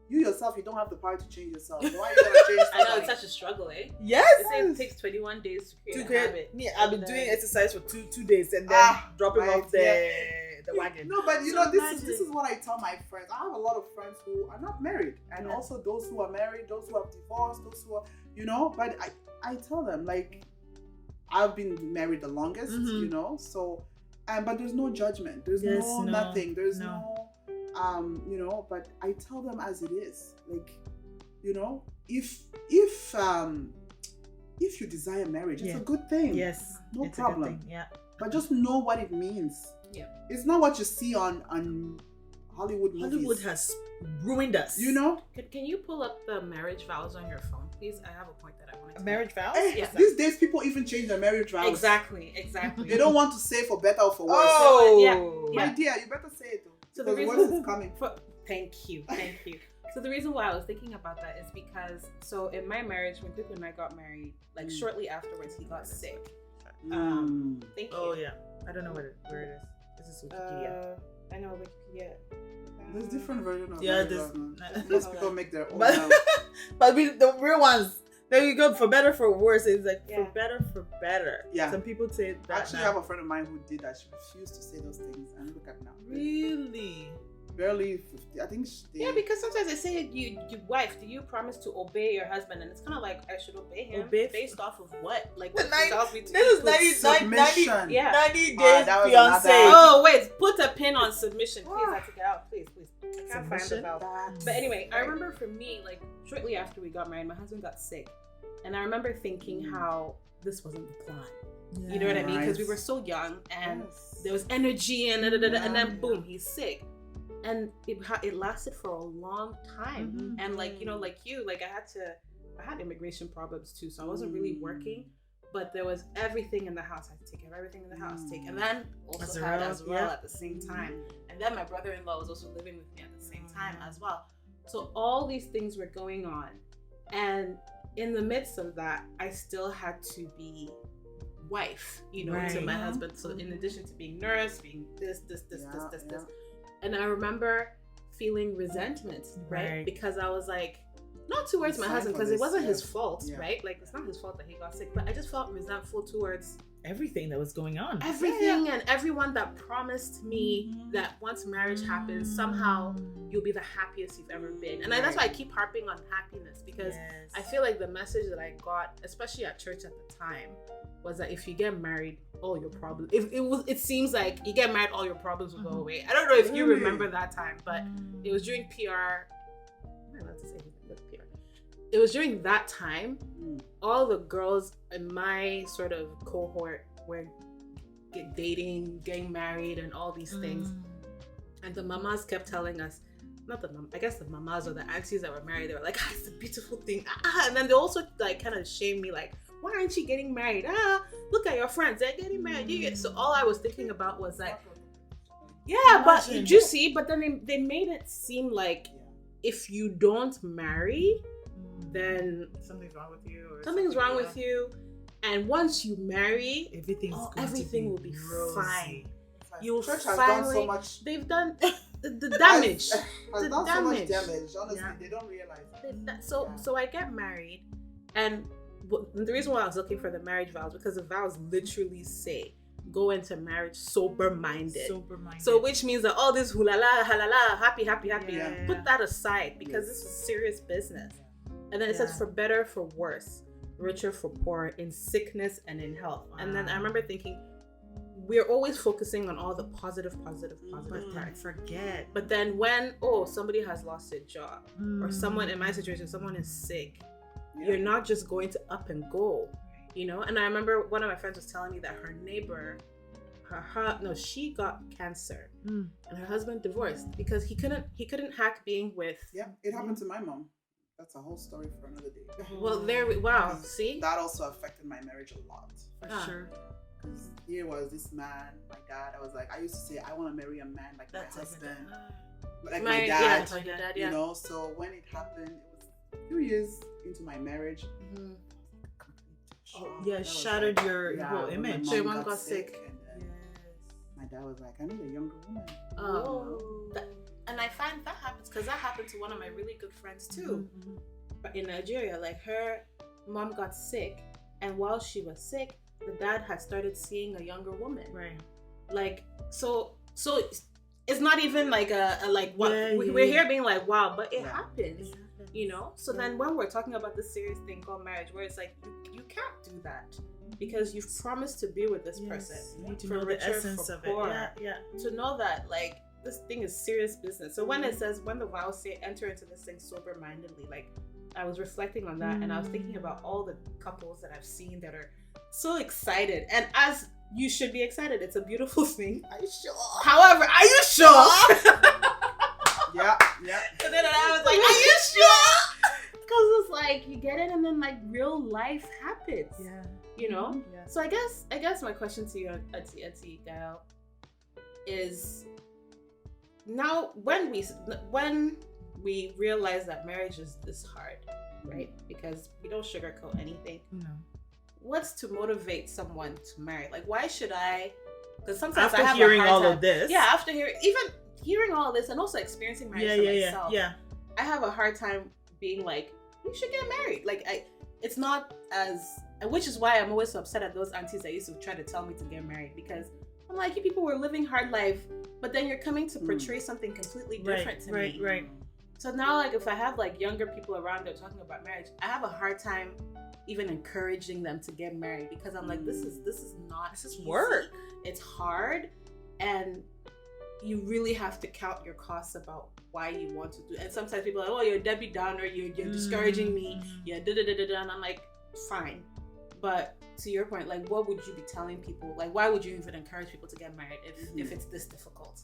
You yourself, you don't have the power to change yourself. Why are you gonna change somebody? I know it's such a struggle, eh? Yes. They say it takes 21 days to create a habit. Yeah, I've been doing exercise for two days and then dropping off the wagon. No, but this is what I tell my friends. I have a lot of friends who are not married, and also those who are married, those who have divorced, those who are, but I tell them, like, I've been married the longest, so, but there's no judgment. There's nothing. There's no but I tell them as it is. Like, if you desire marriage, it's a good thing. Yes. No it's problem. A good thing. Yeah. But just know what it means. Yeah. It's not what you see on Hollywood movies. Hollywood has ruined us. Can you pull up the marriage vows on your phone, please? I have a point that I wanted to marriage vows? These days, people even change their marriage vows. Exactly. They don't want to say for better or for worse. My dear, you better say it though. So the worst is coming. Thank you. So the reason why I was thinking about that is because, in my marriage, when Quick and I got married, like shortly afterwards, he got sick. Thank you. Oh yeah, I don't know where it is. This is Wikipedia. I know Wikipedia. There's different versions of it. Most people make their own. But the real ones. There you go. For better, for worse. It's like for better, for better. Yeah. Some people say that. Actually, I have a friend of mine who did that. She refused to say those things, and look at now. Really? Barely 50. I think. Because sometimes they say, "You wife, do you promise to obey your husband?" And it's kind of like I should obey him based off of what? Like what he tells me to do. This is 90 days fiance. Oh wait, put a pin on submission, please. I took it out, please. I can't find the vow. But anyway, I remember for me, like shortly after we got married, my husband got sick, and I remember thinking how this wasn't the plan. You know what I mean? Because we were so young, and there was energy, and then boom, he's sick. and it lasted for a long time. And like, you know, like I had immigration problems too, so I wasn't really working, but there was everything in the house. I had to take care of everything in the house, and then also had as well at the same time. And then my brother-in-law was also living with me at the same time as well. So all these things were going on, and in the midst of that, I still had to be wife, you know, to my husband. So in addition to being nurse, being this, and I remember feeling resentment, right? Because I was like, not towards my husband, because it wasn't his fault, right? Like, it's not his fault that he got sick, but I just felt resentful towards everything that was going on. Everything and everyone that promised me that once marriage happens, somehow you'll be the happiest you've ever been. And that's why I keep harping on happiness, because I feel like the message that I got, especially at church at the time, was that if you get married, all your problems, it seems like you get married, all your problems will go away. I don't know if you remember that time, but it was during PR. I'm not allowed to say anything with PR. It was during that time, all the girls in my sort of cohort were dating, getting married, and all these things. And the mamas kept telling us, I guess the mamas or the aunties that were married, they were like, it's a beautiful thing. And then they also like kind of shamed me, like, why aren't you getting married? Look at your friends, they're getting married. So all I was thinking about was like, but you see, but then they made it seem like if you don't marry, then something's wrong with you. Something's wrong with you. And once you marry, everything will be fine. You'll finally. So much. They've done the damage. Has done so much damage. Honestly, they don't realize. So I get married, and the reason why I was looking for the marriage vows, because the vows literally say go into marriage sober-minded. So which means that all this hulala, halala, happy, put that aside, because this is serious business. And then it says for better, for worse, richer, for poorer, in sickness and in health. And then I remember thinking, we're always focusing on all the positive parts. Forget. But then when, somebody has lost a job, or someone, in my situation, someone is sick, you're not just going to up and go, you know? And I remember one of my friends was telling me that her neighbor, she got cancer, and her husband divorced because he couldn't hack being with. Yeah, it happened to my mom. That's a whole story for another day. Well, see? That also affected my marriage a lot. For sure. Because here was this man, my dad. I used to say, I want to marry a man like my husband. Like my dad. You know, so when it happened, it was a few years into my marriage. Shattered your whole image. So your mom got sick. And my dad was like, I need a younger woman. And I find that happens because that happened to one of my really good friends too. But in Nigeria, like, her mom got sick, and while she was sick, the dad had started seeing a younger woman. Right. Like, so it's not even like we're here being like, wow, but it happens. You know? So then when we're talking about this serious thing called marriage, where it's like, you can't do that, because you've promised to be with this person. You need to know the essence of it. To know that, like, this thing is serious business. So when it says, when the vows say enter into this thing sober-mindedly, like, I was reflecting on that, and I was thinking about all the couples that I've seen that are so excited, and as you should be excited, it's a beautiful thing. Are you sure? However, are you sure? Yeah. And then I was like, are you sure? Because it's like, you get it, and then like real life happens. Yeah. You know? Yeah. So I guess my question to you, Auntie Gaelle, is now when we realize that marriage is this hard, right? Because we don't sugarcoat anything. No. What's to motivate someone to marry? Like, why should I? Because sometimes after I have hearing a hard all time. of this, after hearing all of this, and also experiencing marriage for myself, I have a hard time being like, you should get married. Like, it's not as, which is why I'm always so upset at those aunties that used to try to tell me to get married, because I'm like, you people were living hard life, but then you're coming to portray something completely different to me. Right. So now, like, if I have like younger people around that are talking about marriage, I have a hard time even encouraging them to get married, because I'm like, this is easy. Work. It's hard, and you really have to count your costs about why you want to do it. And sometimes people are like, oh, you're a Debbie Downer, you're discouraging me, and I'm like, fine. But to your point, like, what would you be telling people? Like, why would you even encourage people to get married if it's this difficult?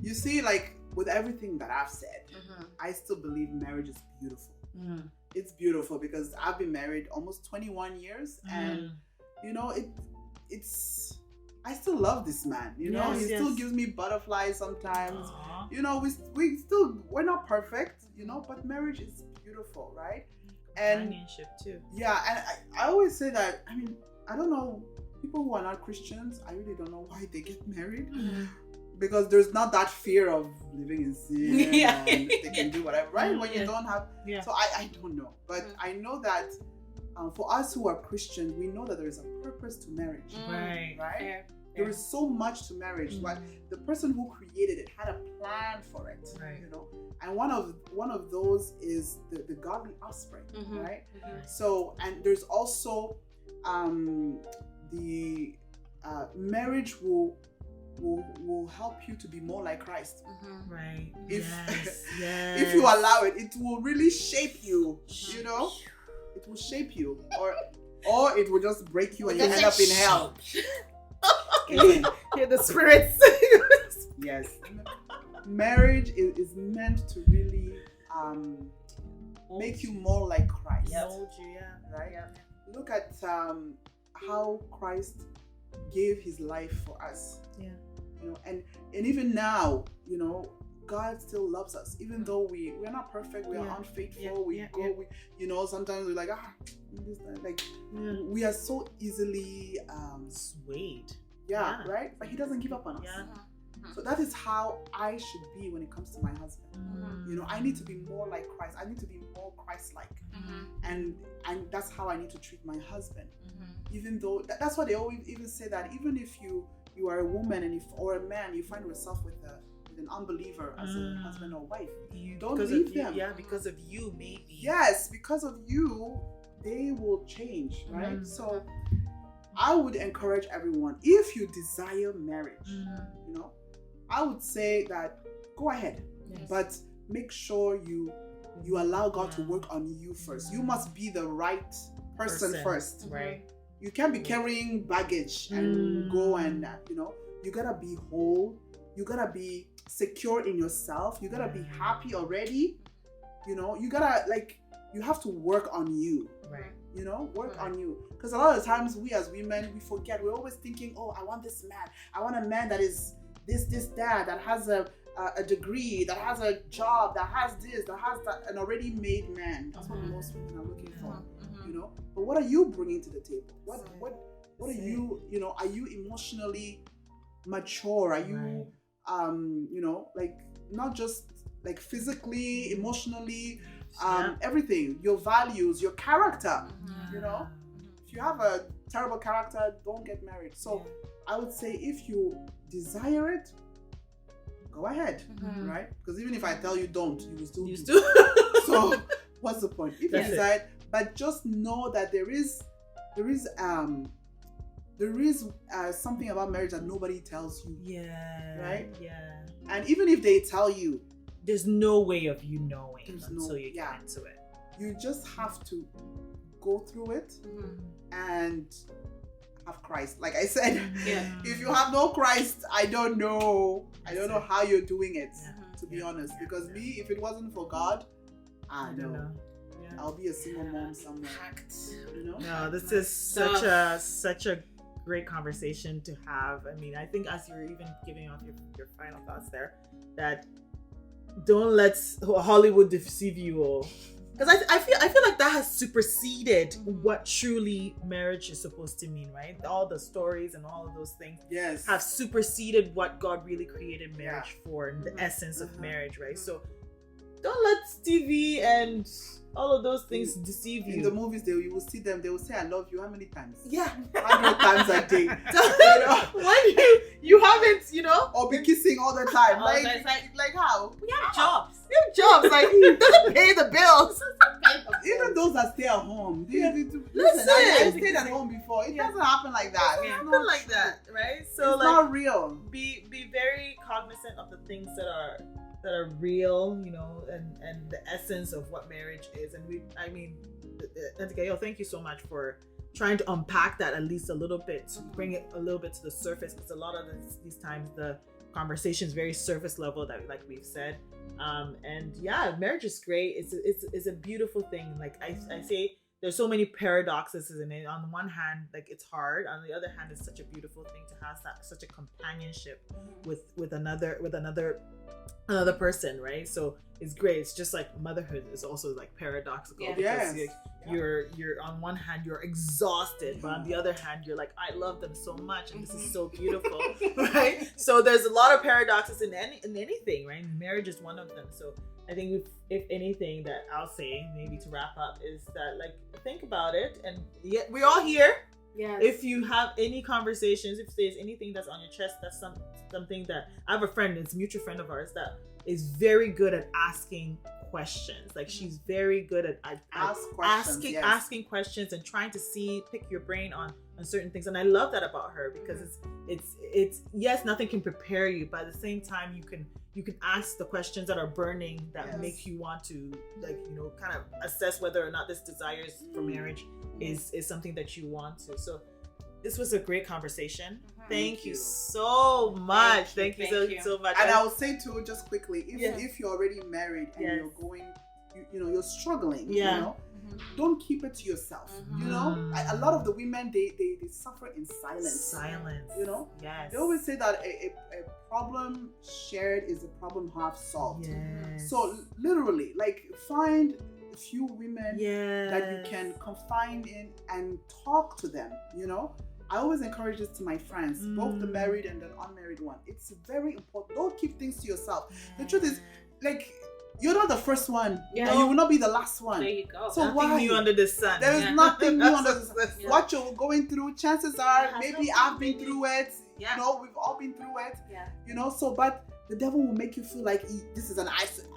you see, like with everything that I've said, I still believe marriage is beautiful. It's beautiful because I've been married almost 21 years, and you know, it's I still love this man. You know, he still gives me butterflies sometimes. Aww. You know, we're not perfect, you know, but marriage is beautiful, right? And companionship too. Yeah, and I always say that. I mean, I don't know, people who are not Christians, I really don't know why they get married. Because there's not that fear of living in sin and they can do whatever, right? When you don't have, so I don't know, but I know that for us who are Christians, we know that there is a purpose to marriage, right? There is so much to marriage. But the person who created it had a plan for it, you know. And one of those is the godly offspring, right? So, and there's also the marriage will help you to be more like Christ. Right. If you allow it, it will really shape you. You know, it will shape you, or it will just break you and you end up in hell. Hear the spirits. Yes, marriage is meant to really make you more like Christ. Mold you, right. Look at how Christ gave his life for us. You know, and even now, you know, God still loves us, even though we're not perfect, we are unfaithful, we you know, sometimes we're like, we are so easily swayed. Right? But he doesn't give up on us. So that is how I should be when it comes to my husband. You know, I need to be more like Christ. I need to be more Christ-like. And that's how I need to treat my husband. Even though that's why they always even say that even if you are a woman and or a man, you find yourself with an unbeliever as a husband or wife, don't leave them. Because of you, maybe. Yes, because of you, they will change, right? So I would encourage everyone, if you desire marriage, you know, I would say that go ahead, but make sure you allow God to work on you first. You must be the right person first. Right. You can't be carrying baggage and go and, you know, you gotta be whole. You gotta be secure in yourself. You gotta be happy already. You know, you gotta, like, you have to work on you. Right. You know, work on you. Because a lot of times we as women, we forget. We're always thinking, oh, I want this man. I want a man that is that has a degree, that has a job, that has this, that has that, an already made man. That's what most women are looking for. You know, but what are you bringing to the table? What are you, you know, are you emotionally mature? Are you you know, like, not just like physically, emotionally, everything, your values, your character, you know? If you have a terrible character, don't get married. So I would say if you desire it, go ahead, right? Because even if I tell you don't, you will still do. So what's the point? If you decide, but just know that there is something about marriage that nobody tells you. Right? And even if they tell you, there's no way of you knowing until you get into it. You just have to go through it and have Christ. Like I said, if you have no Christ, I don't know how you're doing it, to be honest. Because me, if it wasn't for God, I don't know. I'll be a single mom somewhere. You know? No, this is such a great conversation to have. I mean, I think as you're even giving off your final thoughts there, that don't let Hollywood deceive you, because I feel like that has superseded what truly marriage is supposed to mean, right? All the stories and all of those things have superseded what God really created marriage for, and the essence of marriage, right? So don't let TV and all of those things deceive you. In the movies, you will see them. They will say, "I love you." How many times? 100 times a day. When you haven't, you know, or be kissing all the time. Like how? We have jobs. We have jobs. Like, it doesn't pay the bills. Even those that stay at home. Listen, I stayed at home before. It doesn't happen like that. It doesn't happen like that, right? So it's not real. Be very cognizant of the things that are real, you know, and the essence of what marriage is. And Gaelle, thank you so much for trying to unpack that at least a little bit, to bring it a little bit to the surface, because a lot of these times the conversations, very surface level that like we've said. And yeah, marriage is great. It's a beautiful thing. Like I say, there's so many paradoxes in it. On the one hand, like it's hard. On the other hand, it's such a beautiful thing to have such a companionship with another person, right? So it's great. It's just like motherhood is also like paradoxical because you're on one hand you're exhausted, but on the other hand you're like, I love them so much and this is so beautiful, right? So there's a lot of paradoxes in anything, right? Marriage is one of them. So I think if anything that I'll say, maybe to wrap up, is that like think about it, and yet we're all here. Yes. If you have any conversations, if there's anything that's on your chest, that's something that I have a friend, it's a mutual friend of ours that is very good at asking questions. Like she's very good at asking questions and trying to pick your brain on certain things. And I love that about her because it's yes, nothing can prepare you, but at the same time you can ask the questions that are burning that make you want to, like, you know, kind of assess whether or not this desires for marriage is something that you want to. So this was a great conversation. Thank you so much. Thank you so much. And I will say too, just quickly, if you're already married and you're going, you're struggling, you know, don't keep it to yourself. You know, a lot of the women they suffer in silence. You know, they always say that a problem shared is a problem half solved. So literally, like, find a few women that you can confide in and talk to them. You know, I always encourage this to my friends, both the married and the unmarried one. It's very important. Don't keep things to yourself. The truth is, like, you're not the first one. And you will not be the last one. There you go. So nothing new under the sun. There is nothing new under the sun. What you're going through, chances are, maybe I've been through it. You know, we've all been through it. You know, so, but the devil will make you feel like this is an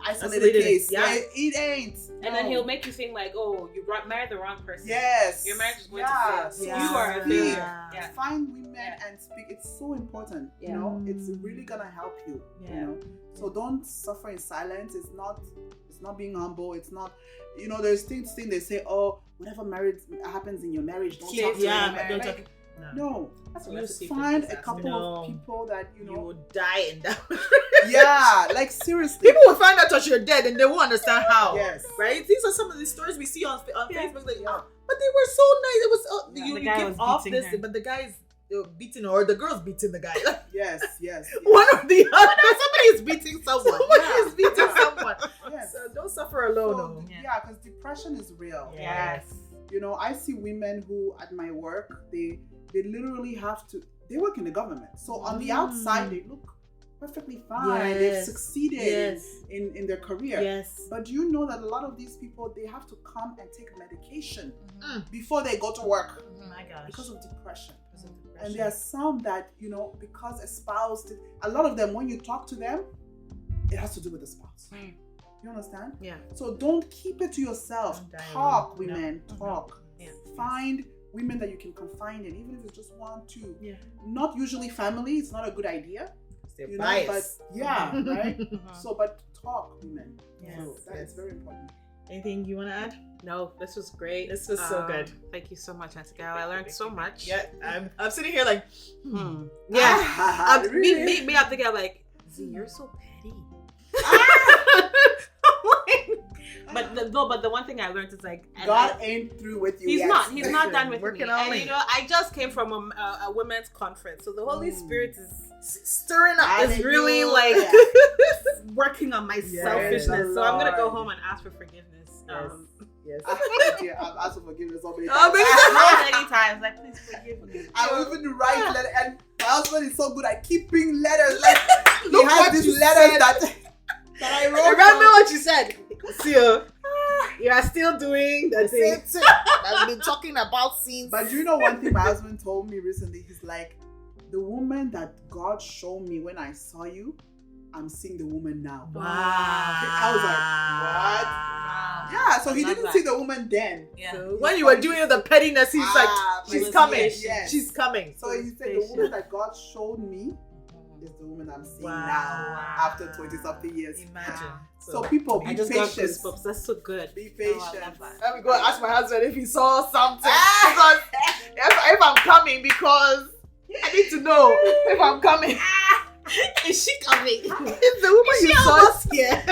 isolated case. It ain't. And then he'll make you think like, oh, you married the wrong person. Your marriage is going to fail. So you are a failure. Find women and speak. It's so important. You know, it's really gonna help you. You know, so don't suffer in silence. It's not being humble. It's not, you know, there's things they say, oh, whatever marriage happens in your marriage, don't talk to them. Like, no. Just find a couple of people that you will die in that. Like seriously. People will find out that you're dead and they won't understand how. Right? These are some of the stories we see on Facebook. Like, but they were so nice. It was you get off this, but the guy's beating her, or the girl's beating the guy. Yes. One or the other. Somebody is beating someone. Somebody is beating someone. So don't suffer alone. Because depression is real. Right? You know, I see women who at my work they literally have to, they work in the government. So on the outside, they look perfectly fine. They've succeeded in their career. But do you know that a lot of these people, they have to come and take medication before they go to work? My gosh. Because of depression. And there are some that, you know, because a spouse, a lot of them, when you talk to them, it has to do with the spouse. You understand? So don't keep it to yourself. Talk, women. Talk. Find women that you can confide in, even if it's just 1, 2. Not usually family. It's not a good idea. They're biased. But right? So, but talk, women. So that's very important. Anything you want to add? No, this was great. This was so good. Thank you so much, Auntie Gaelle. I learned so much. I'm sitting here like, Me, Really? I'm thinking like, Z, you're so petty. But the one thing I learned is like, God ain't through with you. He's not done with working me. on And you know, I just came from a women's conference, so the Holy Spirit is stirring up. Is really like working on my selfishness. So I'm gonna go home and ask for forgiveness. Yes. I've asked for forgiveness so many times. Like, please forgive me. I even write letters, and my husband is so good at keeping letters. Like, he has these letters that I wrote. Remember what you said. See, you are still doing the same thing. I've been talking about scenes. But you know one thing my husband told me recently? He's like, the woman that God showed me when I saw you, I'm seeing the woman now. Wow. I was like, what? Wow. Yeah, so he didn't see the woman then. So when you were doing the pettiness, he's like, she's coming. Yes. She's coming. So he said, the woman that God showed me is the woman I'm seeing now after 20-something years. Imagine. So people, be patient. Got goosebumps. That's so good. Be patient. Let me go and ask my husband if he saw something. Because if I'm coming, because I need to know if I'm coming. Is she coming? It's the woman you saw scared.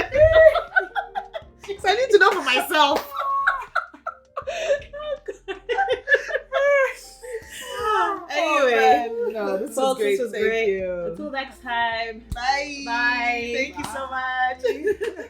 So I need to know for myself. Anyway, no, this was great. This was Thank great. you. Until next time. Bye. Bye. Thank you so much.